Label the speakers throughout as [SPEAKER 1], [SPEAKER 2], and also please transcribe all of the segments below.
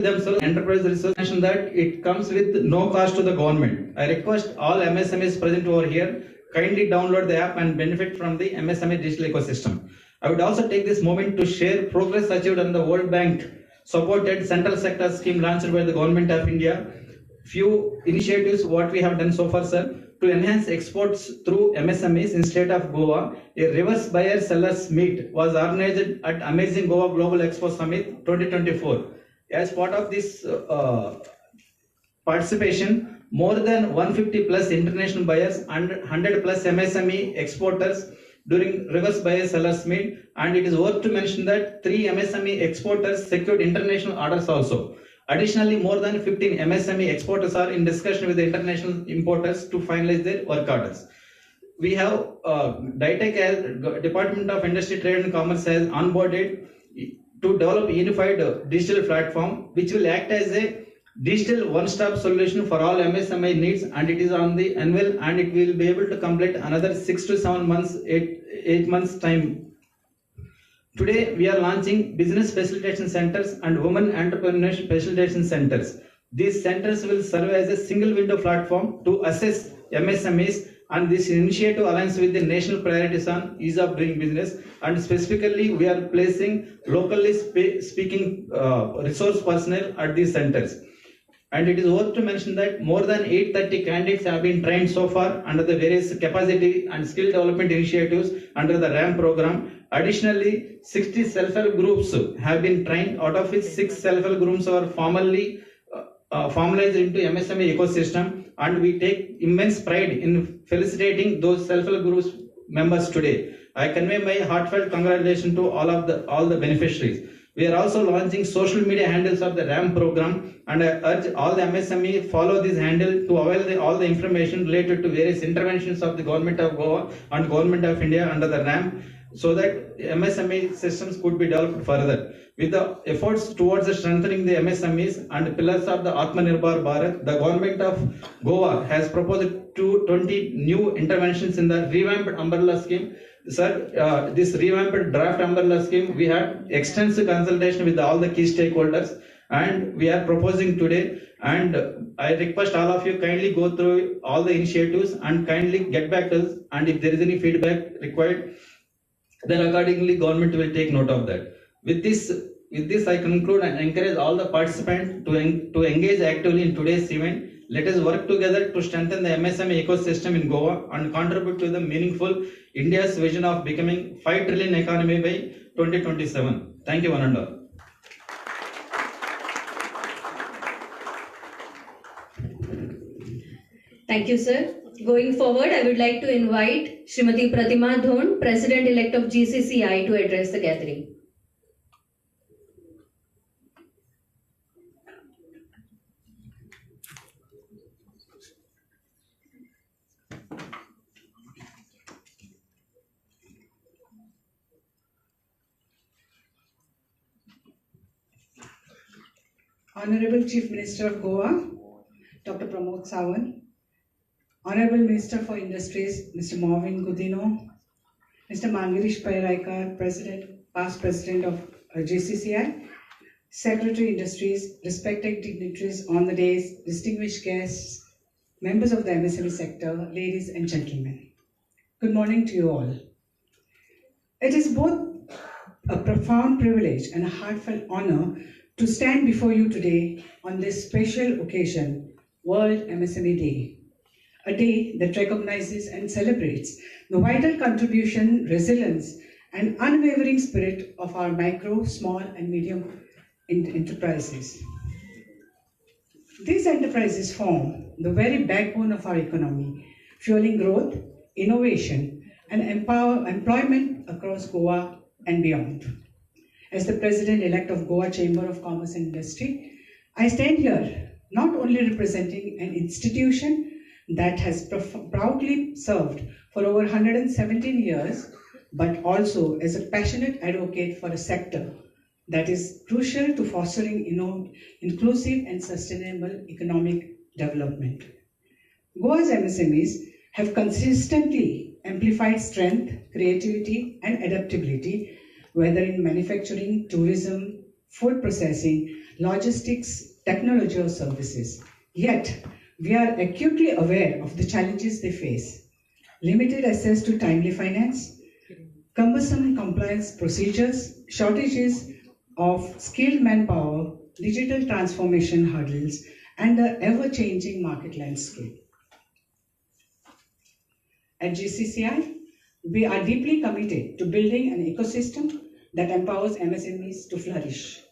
[SPEAKER 1] themselves enterprise resource mentioned that it comes with no cost to the government. I request all MSMEs present over here kindly download the app and benefit from the MSME digital ecosystem. I would also take this moment to share progress achieved on the World Bank supported central sector scheme launched by the Government of India. Few initiatives what we have done so far, sir. To enhance exports through MSMEs in state of Goa, a reverse buyer sellers meet was organized at Amazing Goa Global Expo Summit 2024. As part of this participation, more than 150 plus international buyers and 100 plus MSME exporters during reverse buyer sellers meet, and it is worth to mention that 3 MSME exporters secured international orders also. Additionally, more than 15 MSME exporters are in discussion with the international importers to finalize their work orders. We have DITEC as Department of Industry, Trade and Commerce has onboarded to develop a unified digital platform which will act as a digital one-stop solution for all MSME needs, and it is on the annual and it will be able to complete another 6 to 7 months, 8 months time. Today we are launching business facilitation centers and women entrepreneurship facilitation centers. These centers will serve as a single window platform to assess MSMEs, and this initiative aligns with the national priorities on ease of doing business, and specifically we are placing locally speaking resource personnel at these centers. And it is worth to mention that more than 830 candidates have been trained so far under the various capacity and skill development initiatives under the RAM program. Additionally, 60 self-help groups have been trained, out of which 6 self-help groups are formalized into MSME ecosystem, and we take immense pride in felicitating those self-help groups members today. I convey my heartfelt congratulations to all the beneficiaries. We are also launching social media handles of the RAM program, and I urge all the MSME follow this handle to avail all the information related to various interventions of the Government of Goa and Government of India under the RAM, so that MSME systems could be developed further. With the efforts towards strengthening the MSMEs and pillars of the Atmanirbhar Bharat, the Government of Goa has proposed 20 new interventions in the revamped umbrella scheme. Sir, this revamped draft umbrella scheme, we had extensive consultation with all the key stakeholders, and we are proposing today. And I request all of you kindly go through all the initiatives and kindly get back to us. And if there is any feedback required, then accordingly government will take note of that. With this I conclude and encourage all the participants to engage actively in today's event. Let us work together to strengthen the MSME ecosystem in Goa and contribute to the meaningful India's vision of becoming 5 trillion economy by 2027. Thank you, one and all.
[SPEAKER 2] Thank you, sir. Going forward, I would like to invite Srimati Pratima Dhon, President-elect of GCCI, to address the gathering.
[SPEAKER 3] Honorable Chief Minister of Goa, Dr. Pramod Sawant, Honorable Minister for Industries, Mr. Marvin Gudino, Mr. Mangirish Pairaikar, past President of GCCI, Secretary Industries, respected dignitaries on the days, distinguished guests, members of the MSME sector, ladies and gentlemen. Good morning to you all. It is both a profound privilege and a heartfelt honor to stand before you today on this special occasion, World MSME Day, a day that recognizes and celebrates the vital contribution, resilience, and unwavering spirit of our micro, small, and medium enterprises. These enterprises form the very backbone of our economy, fueling growth, innovation, and employment across Goa and beyond. As the President-elect of Goa Chamber of Commerce and Industry, I stand here not only representing an institution that has proudly served for over 117 years, but also as a passionate advocate for a sector that is crucial to fostering inclusive and sustainable economic development. Goa's MSMEs have consistently amplified strength, creativity, and adaptability, whether in manufacturing, tourism, food processing, logistics, technology or services. Yet, we are acutely aware of the challenges they face. Limited access to timely finance, cumbersome compliance procedures, shortages of skilled manpower, digital transformation hurdles, and the ever-changing market landscape. At GCCI, we are deeply committed to building an ecosystem that empowers MSMEs to flourish.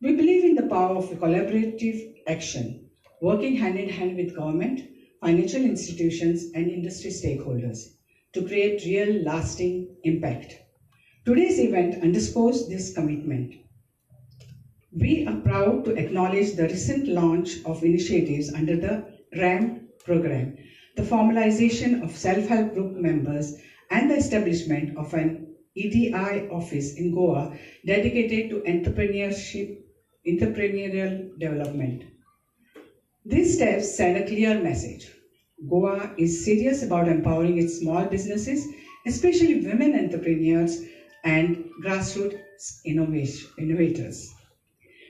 [SPEAKER 3] We believe in the power of collaborative action, working hand in hand with government, financial institutions, and industry stakeholders to create real, lasting impact. Today's event underscores this commitment. We are proud to acknowledge the recent launch of initiatives under the RAM program, the formalization of self-help group members, and the establishment of an EDI office in Goa dedicated to entrepreneurial development. These steps send a clear message. Goa is serious about empowering its small businesses, especially women entrepreneurs and grassroots innovators.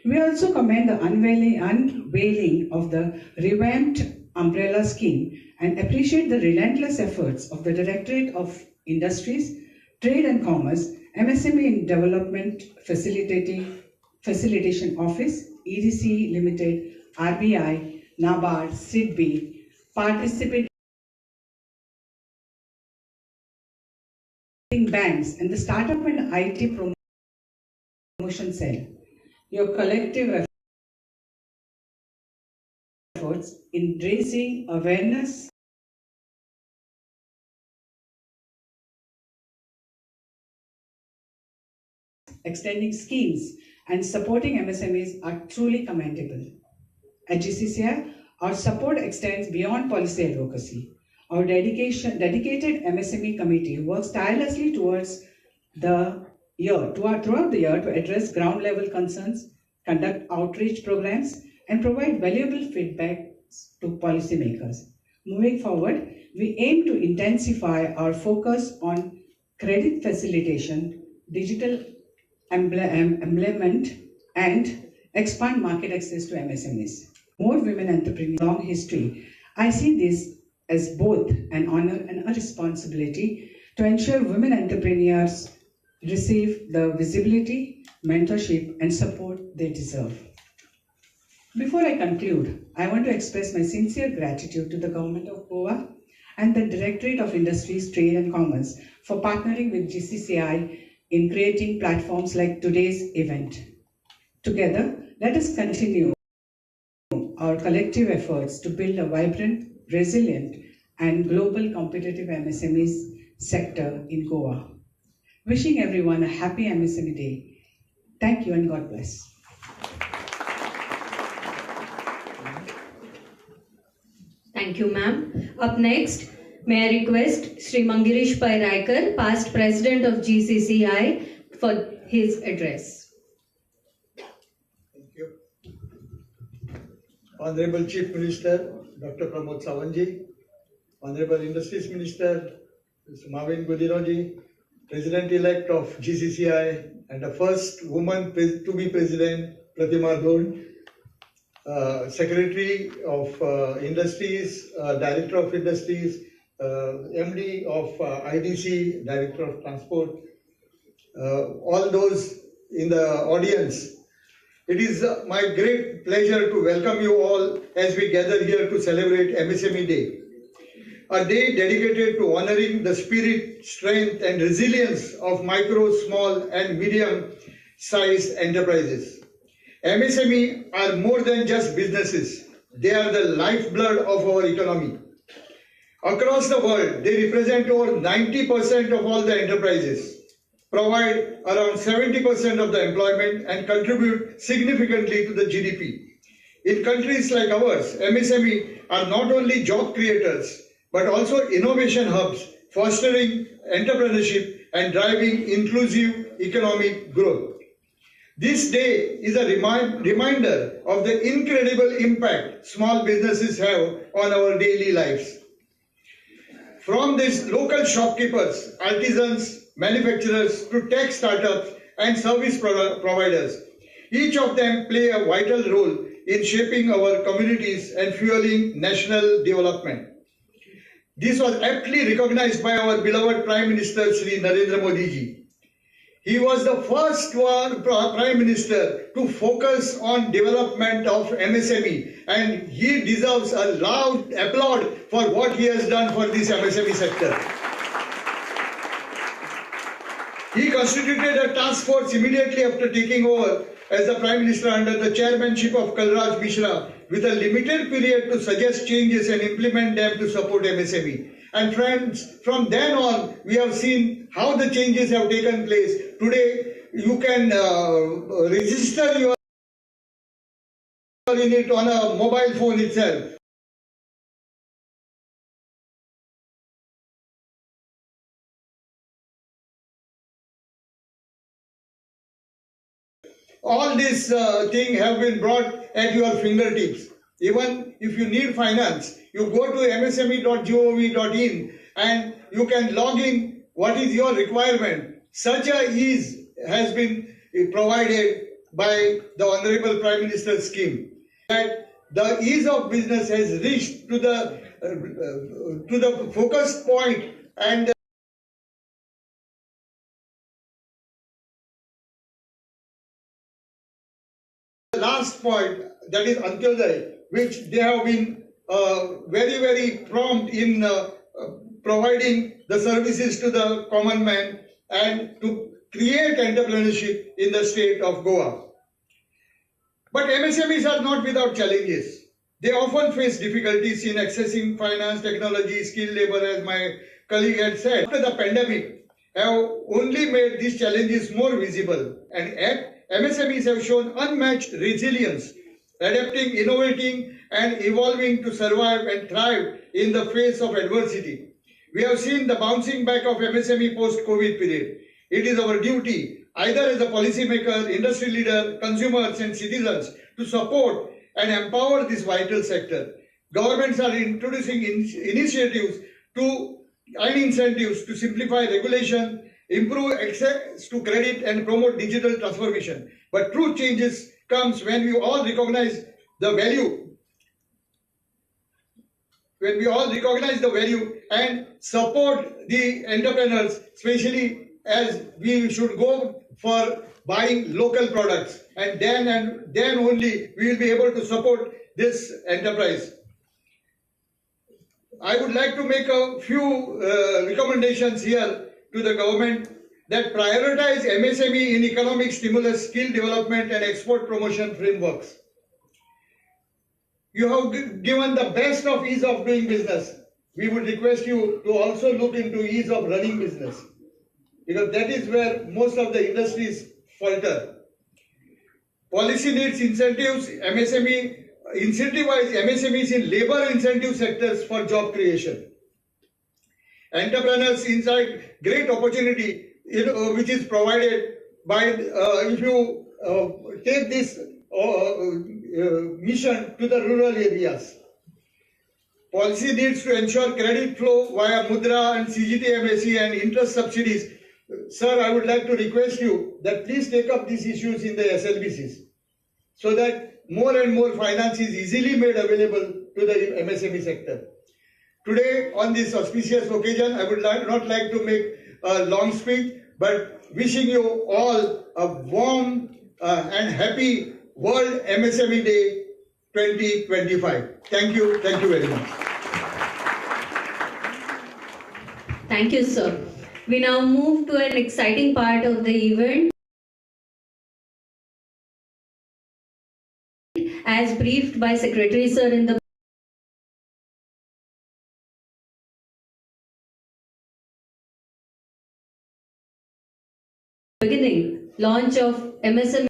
[SPEAKER 3] We also commend the unveiling of the revamped umbrella scheme and appreciate the relentless efforts of the Directorate of Industries, Trade and Commerce, MSME in Development Facilitation Office, EDC Limited, RBI, NABARD, SIDBI, participating banks, and the Startup and IT Promotion Cell. Your collective efforts in raising awareness extending schemes and supporting MSMEs are truly commendable. At GCCI, our support extends beyond policy advocacy. Our dedicated MSME committee works tirelessly throughout the year to address ground level concerns, conduct outreach programs, and provide valuable feedback to policymakers. Moving forward, we aim to intensify our focus on credit facilitation, digital employment, and expand market access to MSMEs. More women entrepreneurs, long history. I see this as both an honor and a responsibility to ensure women entrepreneurs receive the visibility, mentorship, and support they deserve. Before I conclude, I want to express my sincere gratitude to the Government of Goa and the Directorate of Industries, Trade and Commerce for partnering with GCCI in creating platforms like today's event. Together, let us continue our collective efforts to build a vibrant, resilient, and global competitive MSMEs sector in Goa. Wishing everyone a happy MSME Day. Thank you and God bless.
[SPEAKER 2] Thank you, ma'am. Up next, may I request Sri Mangirish Pai Raikar, past President of GCCI, for his address.
[SPEAKER 4] Thank you. Honorable Chief Minister, Dr. Pramod Sawant, Honorable Industries Minister, Mr. Marvin Gudinoji, President-elect of GCCI, and the first woman to be President, Pratima Dhon, Secretary of Industries, Director of Industries, MD of IDC, Director of Transport, all those in the audience. It is my great pleasure to welcome you all as we gather here to celebrate MSME Day, a day dedicated to honoring the spirit, strength, and resilience of micro, small, and medium-sized enterprises. MSME are more than just businesses. They are the lifeblood of our economy. Across the world, they represent over 90% of all the enterprises, provide around 70% of the employment, and contribute significantly to the GDP. In countries like ours, MSME are not only job creators, but also innovation hubs, fostering entrepreneurship and driving inclusive economic growth. This day is a reminder of the incredible impact small businesses have on our daily lives. From these local shopkeepers, artisans, manufacturers to tech startups and service providers, Each of them play a vital role in shaping our communities and fueling national development. This was aptly recognized by our beloved Prime Minister Shri Narendra Modi ji. He was the first Prime Minister to focus on development of MSME, and he deserves a loud applaud for what he has done for this MSME sector. He constituted a task force immediately after taking over as the Prime Minister under the chairmanship of Kalraj Mishra with a limited period to suggest changes and implement them to support MSME. And friends, from then on, we have seen how the changes have taken place. Today, you can register your unit on a mobile phone itself. All these things have been brought at your fingertips. Even if you need finance, you go to msme.gov.in and you can log in what is your requirement. Such a ease has been provided by the Honorable Prime Minister's scheme that the ease of business has reached to the focused point, and the last point, that is Antyodaya, which they have been very, very prompt in providing the services to the common man and to create entrepreneurship in the state of Goa. But MSMEs are not without challenges. They often face difficulties in accessing finance, technology, skilled labor, as my colleague had said. After the pandemic, have only made these challenges more visible, and yet MSMEs have shown unmatched resilience, adapting, innovating, and evolving to survive and thrive in the face of adversity. We have seen the bouncing back of MSME post-COVID period. It is our duty, either as a policymaker, industry leader, consumers, and citizens, to support and empower this vital sector. Governments are introducing initiatives and incentives to simplify regulation, improve access to credit, and promote digital transformation. But true changes comes when we all recognize the value. When we all recognize the value and support the entrepreneurs, especially as we should go for buying local products, and then only we will be able to support this enterprise. I would like to make a few recommendations here to the government that prioritize MSME in economic stimulus, skill development, and export promotion frameworks. You have given the best of ease of doing business. We would request you to also look into ease of running business, because that is where most of the industries falter. Policy needs incentives, incentivize MSMEs in labor incentive sectors for job creation. Entrepreneurs inside great opportunity, which is provided by, if you take this mission to the rural areas. Policy needs to ensure credit flow via Mudra and CGTMSE and interest subsidies. Sir, I would like to request you that please take up these issues in the SLBCs so that more and more finance is easily made available to the MSME sector. Today, on this auspicious occasion, I would not like to make a long speech, but wishing you all a warm and happy World MSME Day 2025. Thank you very much.
[SPEAKER 2] Thank you, sir. We now move to an exciting part of the event. As briefed by Secretary Sir in the beginning, launch of MSME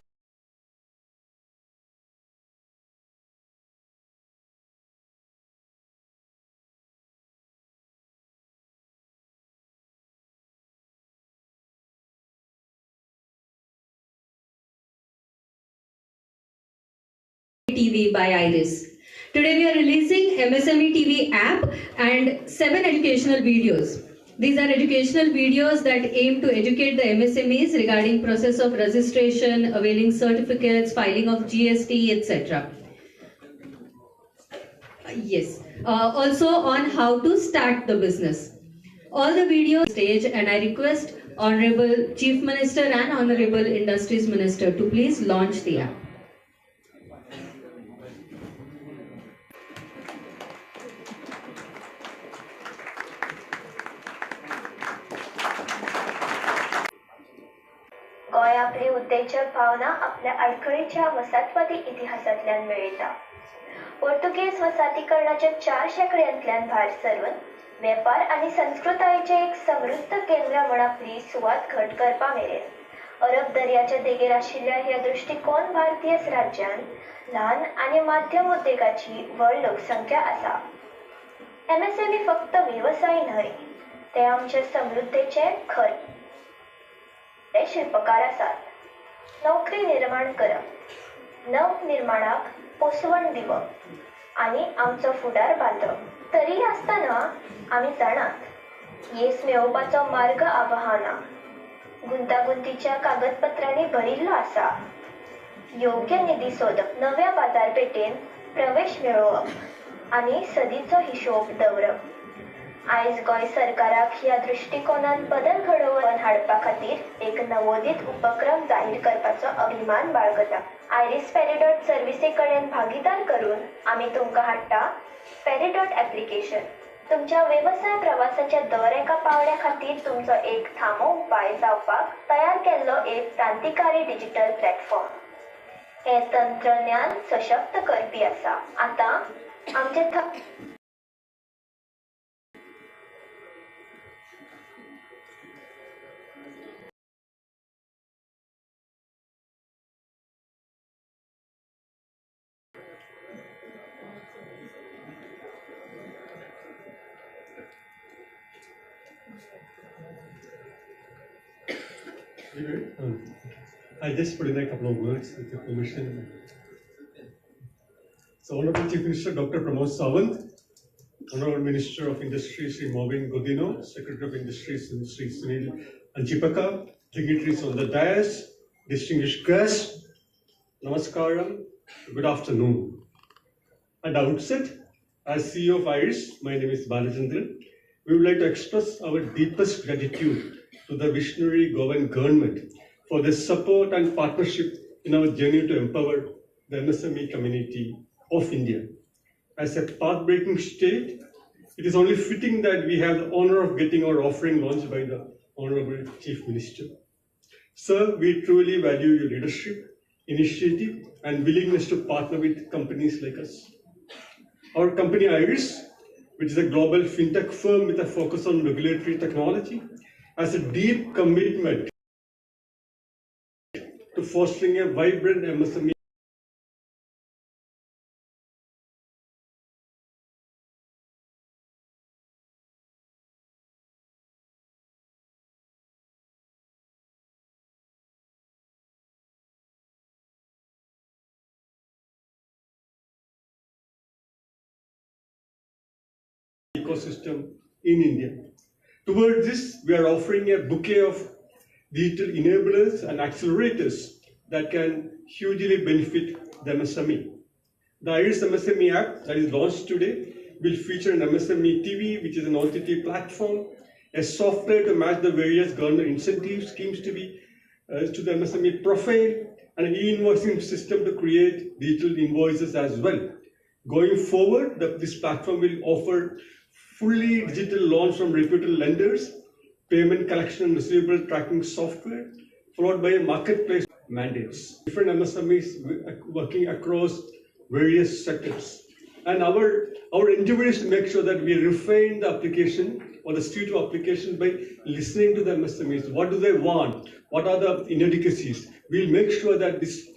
[SPEAKER 2] TV by Iris. Today we are releasing MSME TV app and 7 educational videos. These are educational videos that aim to educate the MSMEs regarding process of registration, availing certificates, filing of GST, etc. Yes. Also on how to start the business. All the videos stage, and I request Honorable Chief Minister and Honorable Industries Minister to please launch the app.
[SPEAKER 5] Goa आपली उत्तेजक भावना आपल्या आडखळीच्या वसाहतवादी इतिहासांतल्यान मेळयता. पोर्तुगेज वसाहतीकरणाच्या 4 शेंकड्यांतल्यान भायर सरून वेपार आनी संस्कृतायेचें एक समृद्ध केंद्र म्हण आपली सुवात घट करपा मेरेन अरब दर्याच्या देगेर आशिल्ल्या ह्या दृश्टिकोन भारतीय राज्यांत ल्हान आनी मध्यम उद्देगाची व्हड लोकसंख्या आसा. MSME फक्त वेवसाय न्हय, ते आमचे समृद्धेचे खरे शिल्पकार आसात. नोकरी निर्माण करप, नवनिर्माणाक पोसवण दिवप आनी आमचो फुडार बांदप. तरी आसतना आमी जाणात येस मेळोवपाचो मार्ग आव्हाना, गुंतागुंतीच्या कागदपत्रांनी भरिल्लो आसा. योग्य निधी सोदप, नव्या बाजारपेठेन प्रवेश मेळोवप आनी सदीचो हिशोब दवरप. आयज गोंय सरकाराक ह्या दृश्टिकोनात बदल घडोवन हाडपा खातीर एक नवोदित उपक्रम जाहीर करपाचो अभिमान बाळगता. आयरिस पेरिडॉट सर्विसे कडेन भागीदार करून आमी तुमकां हाडटा पेरिडॉट ऍप्लिकेशन. तुमच्या वेवसाय प्रवासाच्या दर एका पावड्या खातीर तुमचो एक थामो उपाय जावपाक तयार केल्लो एक क्रांतिकारी डिजिटल प्लॅटफॉर्म. हे तंत्रज्ञान सशक्त करपी आसा. आतां आमचे
[SPEAKER 6] I just put in a couple of words with your permission. So, Honorable Chief Minister Dr. Pramod Sawant, Honorable Minister of Industry Sri Movin Godino, Secretary of Industry Sri Sunil Anjipaka, dignitaries on the dais, distinguished guests, Namaskaram, good afternoon. At the outset, as CEO of IRIS, my name is Balachandran. We would like to express our deepest gratitude to the visionary Govan government for their support and partnership in our journey to empower the MSME community of India. As a path-breaking state, it is only fitting that we have the honor of getting our offering launched by the Honorable Chief Minister. Sir, we truly value your leadership, initiative, and willingness to partner with companies like us. Our company IRIS, which is a global fintech firm with a focus on regulatory technology, has a deep commitment to fostering a vibrant MSME ecosystem in India. Towards this, we are offering a bouquet of digital enablers and accelerators that can hugely benefit the MSME. The IRIS MSME app that is launched today will feature an MSME TV, which is an OTT platform, a software to match the various government incentive schemes to the MSME profile, and an e-invoicing system to create digital invoices as well. Going forward, this platform will offer fully digital loans from reputed lenders, payment collection and receivable tracking software, followed by a marketplace mandates. Different MSMEs working across various sectors. And our endeavor is to make sure that we refine the application or the suite of applications by listening to the MSMEs. What do they want? What are the inadequacies? We'll make sure that this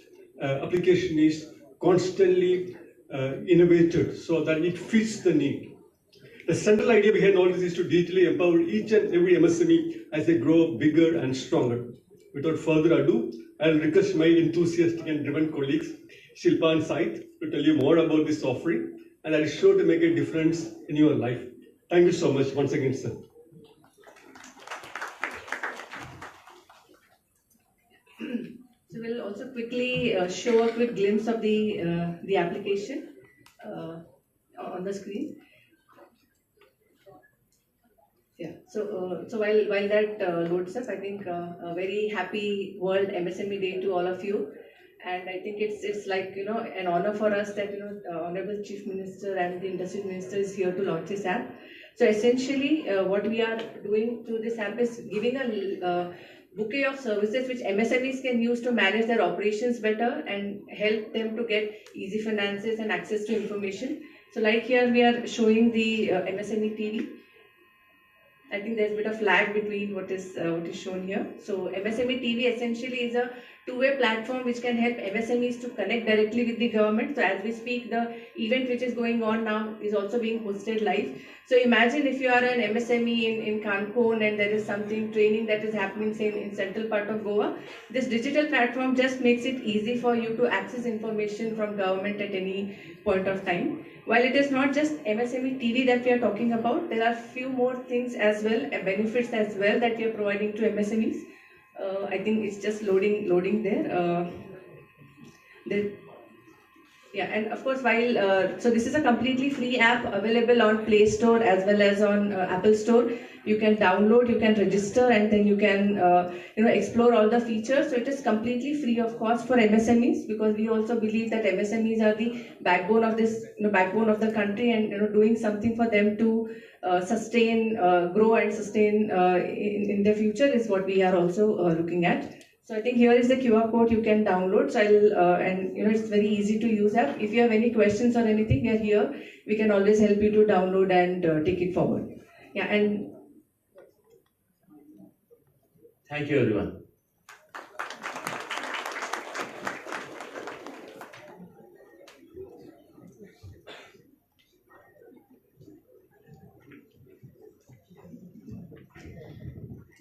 [SPEAKER 6] application is constantly innovated so that it fits the need. The central idea behind all this is to digitally empower each and every MSME as they grow bigger and stronger. Without further ado, I'll request my enthusiastic and driven colleagues, Shilpa and Said, to tell you more about this offering, and that is sure to make a difference in your life. Thank you so much once again, sir.
[SPEAKER 7] quickly show a quick glimpse of the application on the screen. Yeah. So while that loads up, I think a very happy World MSME Day to all of you. And I think it's like, you know, an honor for us that, you know, Honorable Chief Minister and the Industry Minister is here to launch this app. So essentially, what we are doing through this app is giving a bouquet of services which MSMEs can use to manage their operations better and help them to get easy finances and access to information. So like here we are showing the MSME TV. I think there's a bit of lag between what is shown here. So MSME TV essentially is a two-way platform which can help MSMEs to connect directly with the government. So as we speak, the event which is going on now is also being hosted live. So imagine if you are an MSME in Konkani and there is something training that is happening, say in central part of Goa. This digital platform just makes it easy for you to access information from government at any point of time. While it is not just MSME TV that we are talking about, there are few more things as well, benefits as well that we are providing to MSMEs. I think it's just loading there. Yeah, and of course, while so this is a completely free app available on Play Store as well as on Apple Store. You can download, you can register, and then you can explore all the features. So it is completely free of cost for MSMEs, because we also believe that MSMEs are the backbone of this, backbone of the country, and doing something for them to sustain, grow, and sustain in the future is what we are also looking at. So I think here is the QR code you can download. So I'll and it's very easy to use app. If you have any questions or anything, we are here. We can always help you to download and take it forward. Yeah, and
[SPEAKER 8] thank you, everyone.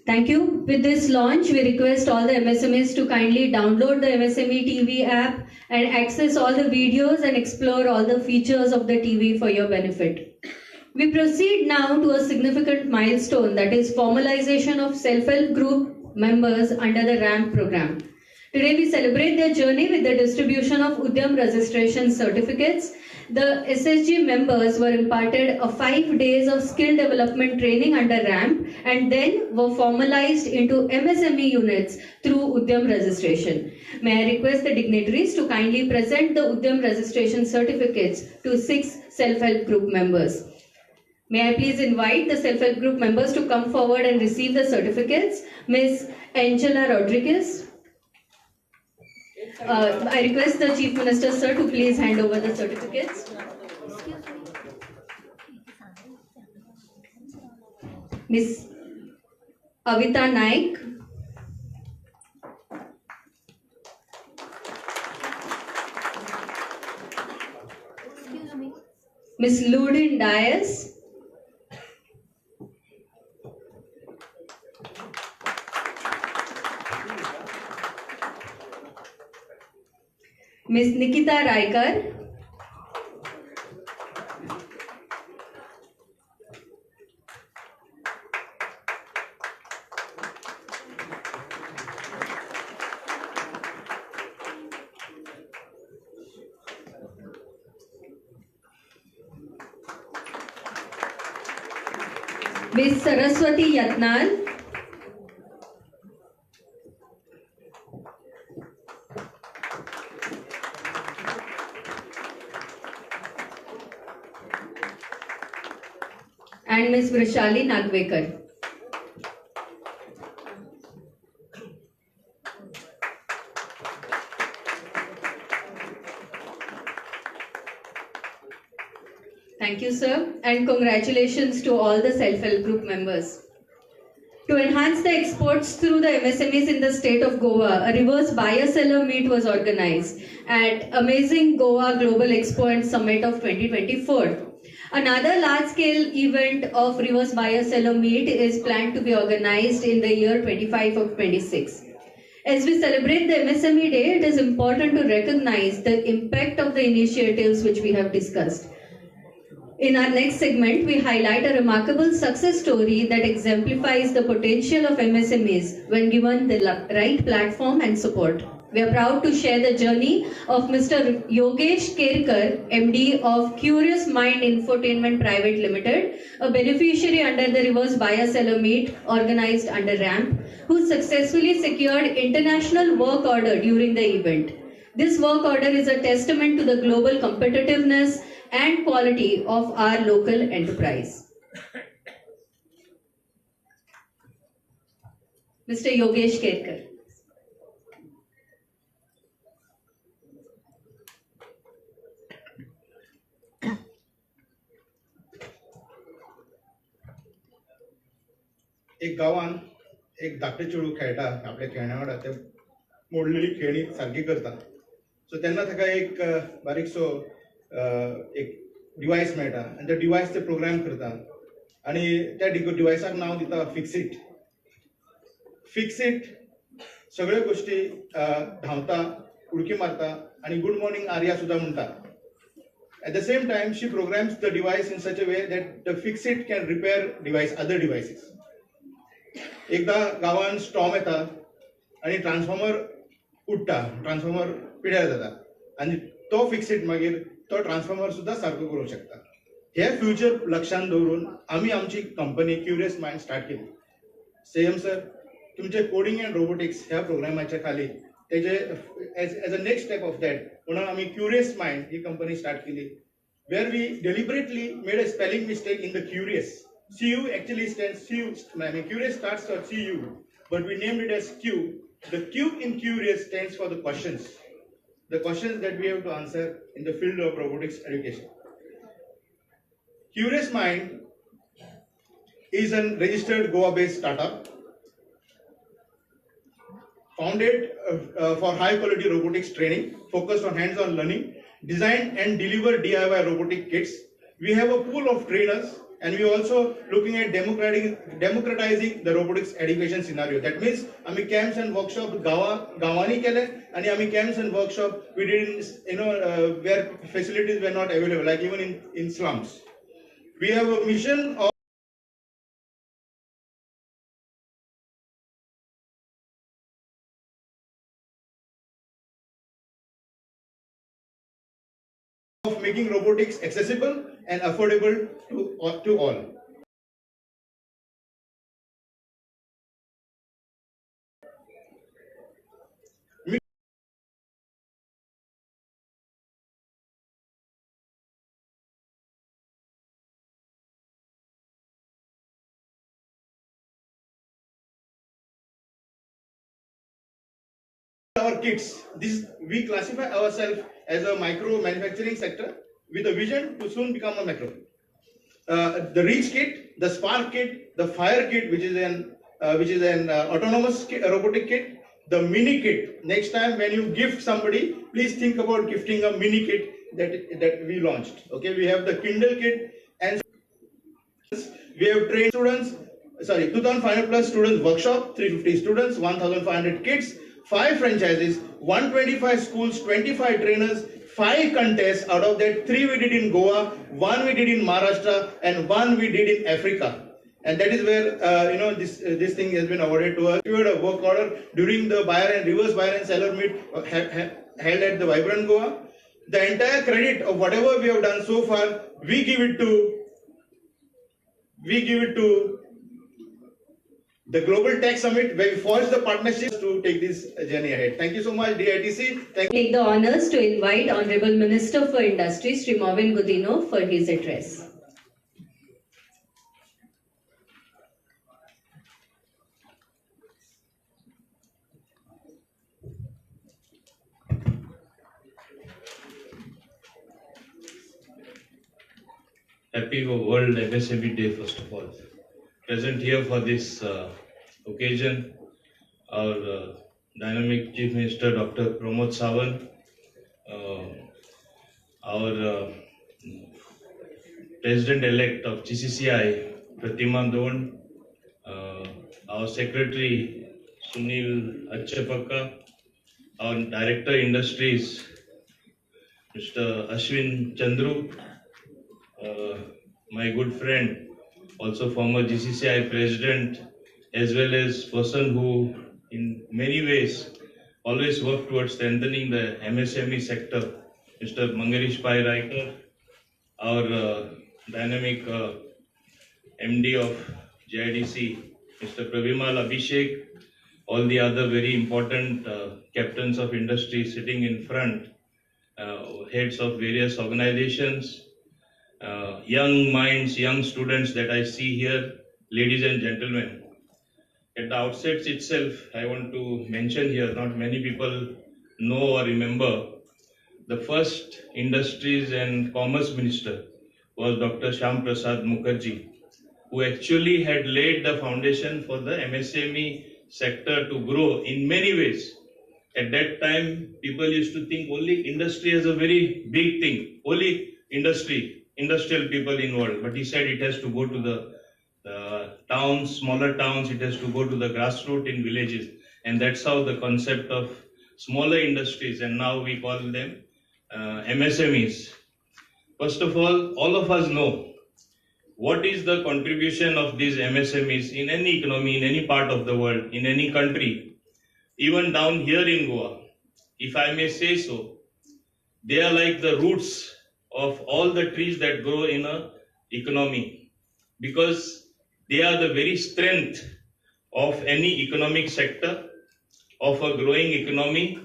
[SPEAKER 2] Thank you. With this launch, we request all the MSMEs to kindly download the MSME TV app and access all the videos and explore all the features of the TV for your benefit. We proceed now to a significant milestone, that is formalization of self-help group members under the RAMP program. Today we celebrate their journey with the distribution of Udyam registration certificates. The SSG members were imparted 5 days of skill development training under RAMP and then were formalized into MSME units through Udyam registration. May I request the dignitaries to kindly present the Udyam registration certificates to 6 self-help group members. May I please invite the self-help group members to come forward and receive the certificates. Ms. Angela Rodriguez. I request the Chief Minister, sir, to please hand over the certificates. Ms. Avita Naik. Ms. Ludin Dias. Ms. Nikita Raikar. Ms. Saraswati Yatnal. And Ms. Vrishali Nagvekar. Thank you, sir, and congratulations to all the self-help group members. To enhance the exports through the MSMEs in the state of Goa, a reverse buyer-seller meet was organized at Amazing Goa Global Expo and Summit of 2024. Another large-scale event of reverse buyer-seller meet is planned to be organized in the year 25 of 26. As we celebrate the MSME Day, it is important to recognize the impact of the initiatives which we have discussed. In our next segment, we highlight a remarkable success story that exemplifies the potential of MSMEs when given the right platform and support. We are proud to share the journey of Mr. Yogesh Kerkar, MD of Curious Mind Infotainment Private Limited, a beneficiary under the Reverse Bias Seller Meet organized under RAMP, who successfully secured international work order during the event. This work order is a testament to the global competitiveness and quality of our local enterprise. Mr. Yogesh Kerkar.
[SPEAKER 9] एक गांवान एक धाकटे चेडूं खेळटा आपल्या खेळण्या वांगडा ते मोडलेली खेळणी सारकी करता सो तेन्ना ताका एक बारीकसो एक डिवायस मेळटा आनी त्या डिवायस ते प्रोग्राम करता आनी त्या डिवायसाक नांव दिता फिक्सिट सगळ्यो गोश्टी धांवता उडकी मारता आनी गुड मॉर्निंग आर्या सुद्दां म्हणटा at the same time she programs the device in such a way that the fixit can repair other devices. एकदा गावान स्टॉर्म येता आणि ट्रान्सफॉर्मर उडटा ट्रान्सफॉर्मर पिड्यार जाता आणि तो फिक्सिट मागीर तो ट्रान्सफॉर्मर सुद्धा सारको करूंक शकता हे फ्युचर लक्षात दवरून आम्ही आमची कंपनी क्युरियस माइंड स्टार्ट केली सीएम सर तुमचे कोडिंग अँड रोबोटिक्स ह्या प्रोग्रामाच्या खाली तेजे as a next step of that म्हणून आम्ही क्युरियस माइंड ही कंपनी स्टार्ट केली where we deliberately made a spelling mistake in the curious CU actually stands CU. I mean, curious starts for CU, but we named it as Q. The Q in curious stands for the questions that we have to answer in the field of robotics education. Curious Mind is a registered Goa-based startup founded for high-quality robotics training, focused on hands-on learning, designed and deliver DIY robotic kits. We have a pool of trainers. And we also looking at democratizing the robotics education scenario. That means आम्ही camps and workshop गावांनी केले आणि आम्ही camps and workshop we did in where facilities were not available, like even in slums. We have a mission of making robotics accessible and affordable to all. Our kits, we classify ourselves as a micro manufacturing sector with a vision to soon become a macro. The Reach kit, the Spark kit, the Fire kit, which is an autonomous robotic kit, the Mini kit. Next time when you gift somebody, please think about gifting a mini kit that we launched. Okay, we have the Kindle kit, and we have trained students. 2,500 plus students workshop, 350 students, 1,500 kids, 5 franchises, 125 schools, 25 trainers. 5 contests, out of that 3 we did in Goa, 1 we did in Maharashtra, and 1 we did in Africa. And that is where this thing has been awarded to us. We had a work order during the reverse buyer and seller meet held at the Vibrant Goa. The entire credit of whatever we have done so far, we give it to the Global Tech Summit, where we forged the partnerships to take this journey ahead. Thank you so much, DITC.
[SPEAKER 2] Take the honors to invite Honorable Minister for Industry, Sri Marvin Gudino, for his address.
[SPEAKER 8] Happy World MSME Day, first of all. Present here for this occasion, our dynamic Chief Minister Dr. Pramod Sawant, our President-elect of GCCI, Pratima Don, our Secretary Sunil Achapaka, our Director Industries, Mr. Ashwin Chandru, my good friend, also former GCCI President, as well as person who in many ways always worked towards strengthening the MSME sector. Mr. Mangarish Pai Raikar, our dynamic MD of JIDC, Mr. Pravimal Abhishek, all the other very important captains of industry sitting in front, heads of various organizations, young minds, young students that I see here, ladies and gentlemen. At the outset itself, I want to mention here, not many people know or remember, the first Industries and Commerce Minister was Dr. Shyam Prasad Mukherjee, who actually had laid the foundation for the MSME sector to grow in many ways. At that time, people used to think only industry as a very big thing, only industrial people involved. But he said it has to go to the towns, smaller towns, it has to go to the grassroots in villages. And that's how the concept of smaller industries, and now we call them MSMEs. First of all of us know what is the contribution of these MSMEs in any economy, in any part of the world, in any country, even down here in Goa. If I may say so, they are like the roots of all the trees that grow in an economy, because they are the very strength of any economic sector, of a growing economy,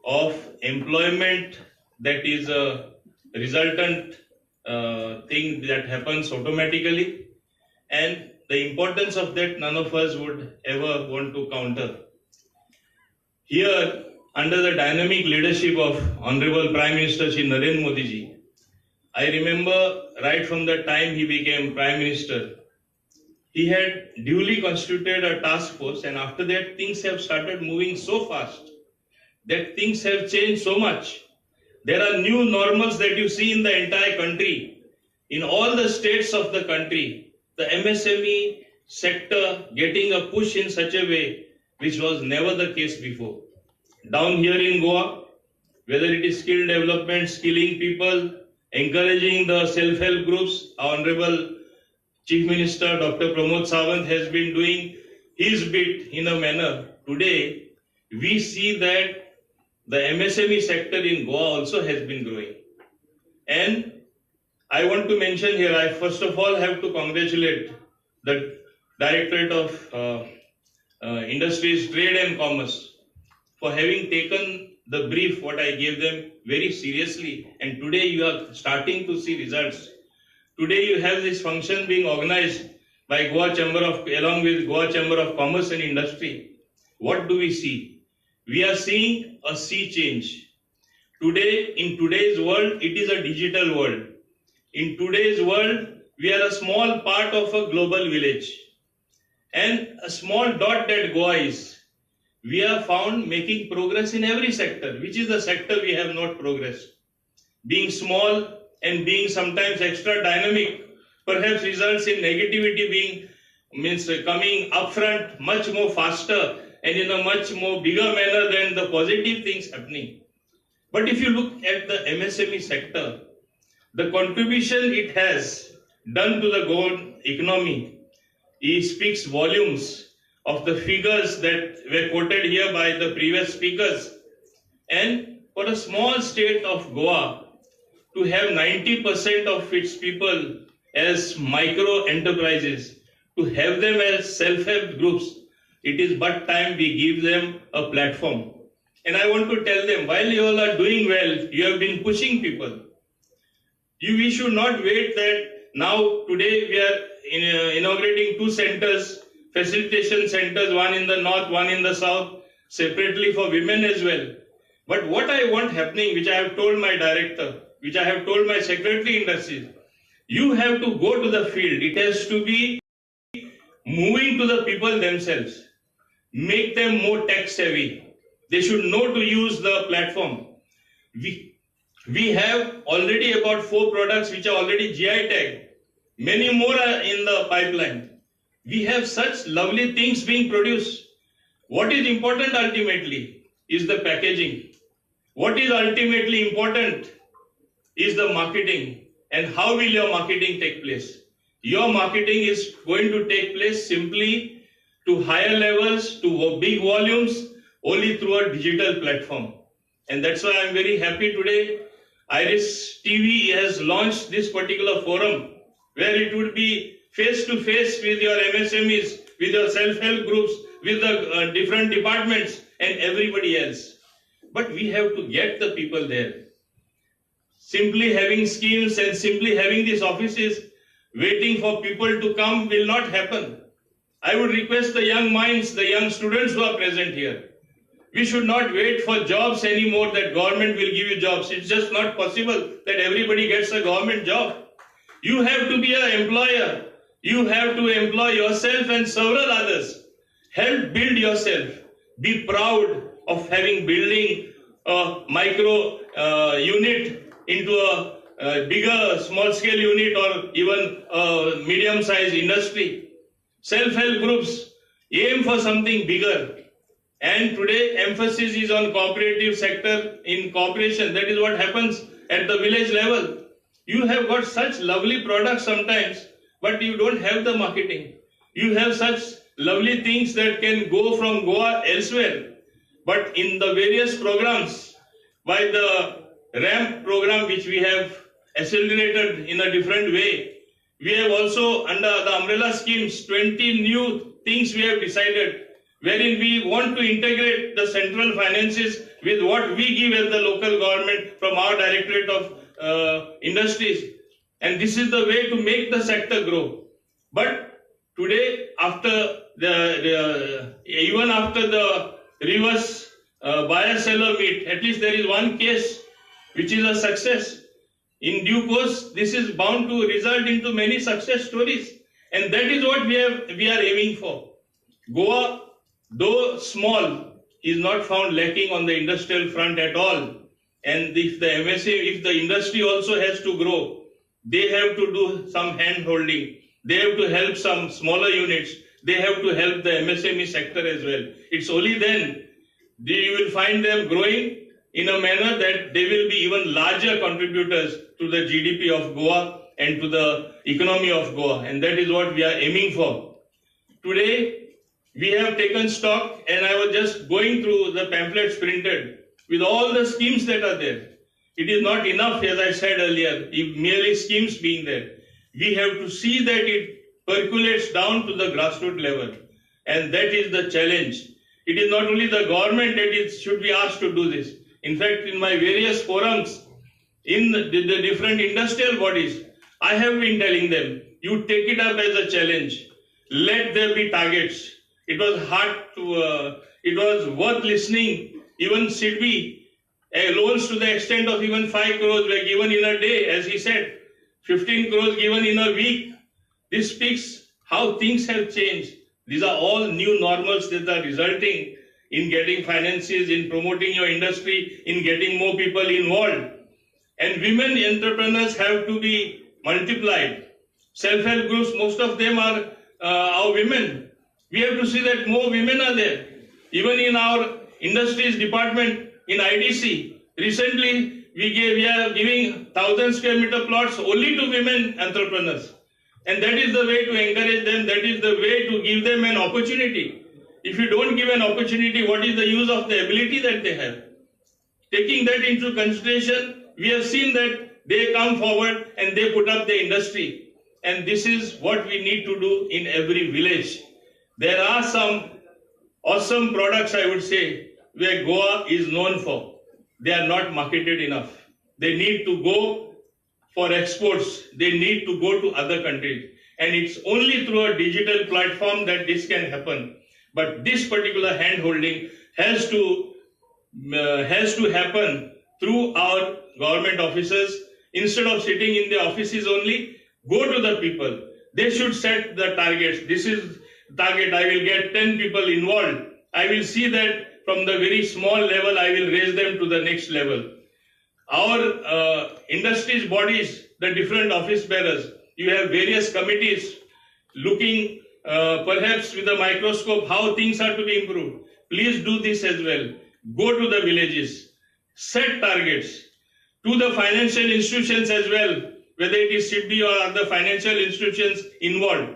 [SPEAKER 8] of employment that is a resultant thing that happens automatically, and the importance of that none of us would ever want to counter. Here, under the dynamic leadership of Honorable Prime Minister Shri Narendra Modi ji, I remember right from the time he became Prime Minister, he had duly constituted a task force, and after that things have started moving so fast that things have changed so much. There are new normals that you see in the entire country, in all the states of the country. The MSME sector getting a push in such a way which was never the case before. Down here in Goa, whether it is skill development, skilling people, encouraging the self-help groups, our Honorable Chief Minister Dr. Pramod Sawant has been doing his bit in a manner. Today, we see that the MSME sector in Goa also has been growing. And I want to mention here, I first of all have to congratulate the Directorate of Industries, Trade and Commerce for having taken the brief what I gave them very seriously, and today you are starting to see results. Today you have this function being organized by Goa Chamber of, along with Goa Chamber of Commerce and Industry. What do we see? We are seeing a sea change. Today, in today's world, it is a digital world. In today's world, we are a small part of a global village. And a small dot that Goa is, we are found making progress in every sector. Which is the sector we have not progressed? Being small and being sometimes extra dynamic perhaps results in negativity coming upfront much more faster and in a much more bigger manner than the positive things happening. But if you look at the MSME sector, the contribution it has done to the Goan economy, it speaks volumes of the figures that were quoted here by the previous speakers. And for a small state of Goa to have 90% of its people as micro enterprises, to have them as self-help groups, it is but time we give them a platform. And I want to tell them, while you all are doing well, you have been pushing people. We should not wait that now today we are inaugurating 2 centers, facilitation centers, one in the north, one in the south, separately for women as well. But what I want happening, which I have told my director, which I have told my secretary industries, you have to go to the field. It has to be moving to the people themselves. Make them more tech savvy. They should know to use the platform. We have already about 4 products which are already GI tagged. Many more are in the pipeline. We have such lovely things being produced. What is important ultimately is the packaging. What is ultimately important is the marketing. And how will your marketing take place? Your marketing is going to take place simply to higher levels, to big volumes, only through a digital platform. And that's why I'm very happy today. Iris TV has launched this particular forum where it would be face to face with your MSMEs, with your self-help groups, with the different departments and everybody else. But we have to get the people there. Simply having schemes and simply having these offices waiting for people to come will not happen. I would request the young minds, the young students who are present here. We should not wait for jobs anymore, that government will give you jobs. It's just not possible that everybody gets a government job. You have to be an employer. You have to employ yourself and several others. Help build yourself. Be proud of having building a micro unit into a bigger small scale unit or even a medium sized industry. Self-help groups aim for something bigger. And today emphasis is on cooperative sector in cooperation. That is what happens at the village level. You have got such lovely products sometimes, but you don't have the marketing. You have such lovely things that can go from Goa elsewhere. But in the various programs, by the RAMP program which we have accelerated in a different way, we have also under the umbrella schemes 20 new things we have decided, wherein we want to integrate the central finances with what we give as the local government from our Directorate of Industries. And this is the way to make the sector grow. But today, after even after the reverse buyer-seller meet, at least there is one case which is a success. In due course, this is bound to result into many success stories. And that is what we are aiming for. Goa, though small, is not found lacking on the industrial front at all. And if the MSA, if the industry also has to grow, they have to do some hand holding. They have to help some smaller units. They have to help the MSME sector as well. It's only then you will find them growing in a manner that they will be even larger contributors to the GDP of Goa and to the economy of Goa. And that is what we are aiming for. Today, we have taken stock, and I was just going through the pamphlets printed with all the schemes that are there. It is not enough, as I said earlier, if merely schemes being there. We have to see that it percolates down to the grassroots level. And that is the challenge. It is not only the government that should be asked to do this. In fact, in my various forums, in the different industrial bodies, I have been telling them, you take it up as a challenge. Let there be targets. It was hard to, it was worth listening. Even SIDBI, loans to the extent of even 5 crores were given in a day, as he said, 15 crores given in a week. This speaks how things have changed. These are all new normals that are resulting in getting finances, in promoting your industry, in getting more people involved. And women entrepreneurs have to be multiplied. Self-help groups, most of them are women. We have to see that more women are there. Even in our industries department in IDC, recently we are giving 1,000 square meter plots only to women entrepreneurs. And that is the way to encourage them. That is the way to give them an opportunity. If you don't give an opportunity, what is the use of the ability that they have? Taking that into consideration, we have seen that they come forward and they put up the industry. And this is what we need to do in every village. There are some awesome products, I would say, where Goa is known for. They are not marketed enough. They need to go for exports. They need to go to other countries. And it's only through a digital platform that this can happen. But this particular hand-holding has to happen through our government officers. Instead of sitting in the offices only, go to the people. They should set the targets. This is target. I will get 10 people involved. I will see that from the very small level, I will raise them to the next level. Our industries bodies, the different office bearers, you have various committees looking perhaps with a microscope how things are to be improved. Please do this as well. Go to the villages, set targets to the financial institutions as well, whether it is SIDBI or other financial institutions involved.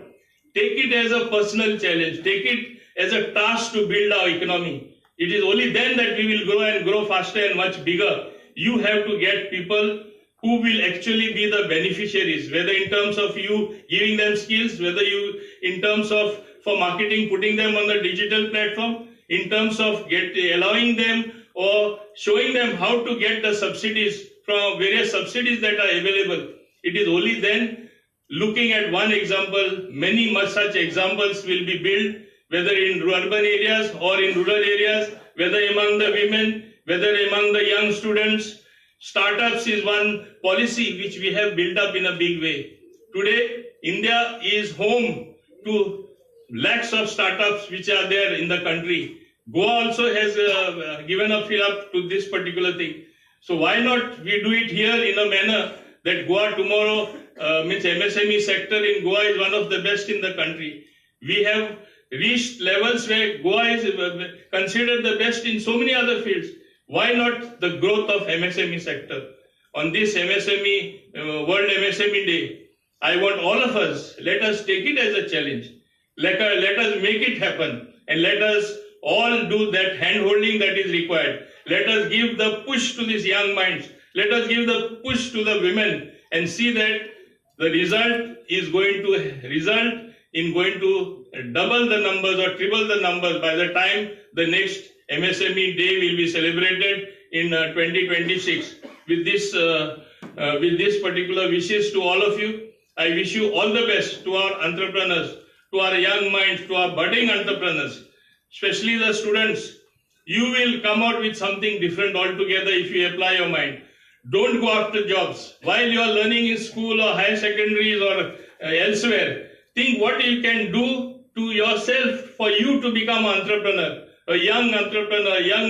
[SPEAKER 8] Take it as a personal challenge. Take it as a task to build our economy. It is only then that we will grow and grow faster and much bigger. You have to get people who will actually be the beneficiaries, whether in terms of you giving them skills, whether you in terms of for marketing putting them on the digital platform, in terms of allowing them or showing them how to get the subsidies from various subsidies that are available. It is only then, looking at one example, many such examples will be built, whether in urban areas or in rural areas, whether among the women, whether among the young students. Startups is one policy which we have built up in a big way. Today, India is home to lakhs of startups which are there in the country. Goa also has given a fill up to this particular thing. So why not we do it here in a manner that Goa tomorrow, means MSME sector in Goa is one of the best in the country. We have reached levels where Goa is considered the best in so many other fields. Why not the growth of MSME sector? On this MSME, World MSME Day, I want all of us, let us take it as a challenge. Let us make it happen and let us all do that hand-holding that is required. Let us give the push to these young minds. Let us give the push to the women and see that the result is going to result in going to double the numbers or triple the numbers by the time the next MSME Day will be celebrated in 2026. With this particular wishes to all of you, I wish you all the best to our entrepreneurs, to our young minds, to our budding entrepreneurs, especially the students. You will come out with something different altogether if you apply your mind. Don't go after jobs. While you are learning in school or higher secondaries or elsewhere, think what you can do to yourself for you to become an entrepreneur, a young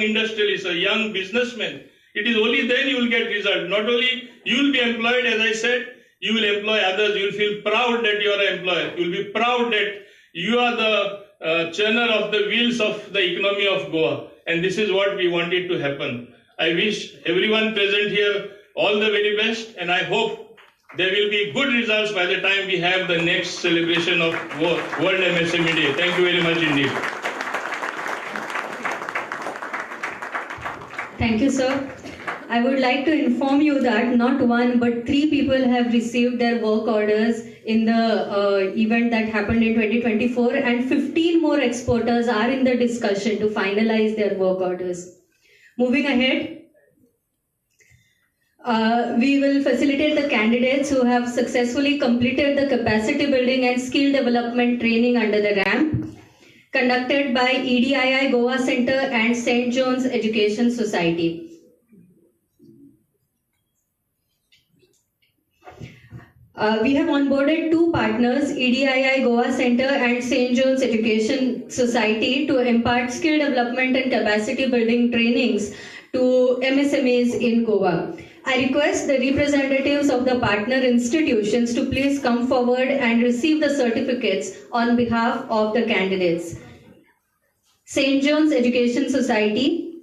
[SPEAKER 8] industrialist, a young businessman. It is only then you will get result. Not only you will be employed, as I said, you will employ others. You will feel proud that you are an employer. You will be proud that you are the churner of the wheels of the economy of Goa. And this is what we wanted to happen. I wish everyone present here all the very best, and I hope there will be good results by the time we have the next celebration of World MSME Day. Thank you very much indeed.
[SPEAKER 2] Thank you, sir. I would like to inform you that not one but 3 people have received their work orders in the event that happened in 2024, and 15 more exporters are in the discussion to finalize their work orders. Moving ahead, we will facilitate the candidates who have successfully completed the capacity building and skill development training under the ramp conducted by EDII Goa Center and St. John's Education Society. We have onboarded 2 partners, EDII Goa Center and St. John's Education Society, to impart skill development and capacity building trainings to MSMEs in Goa. I request the representatives of the partner institutions to please come forward and receive the certificates on behalf of the candidates. St. John's Education Society,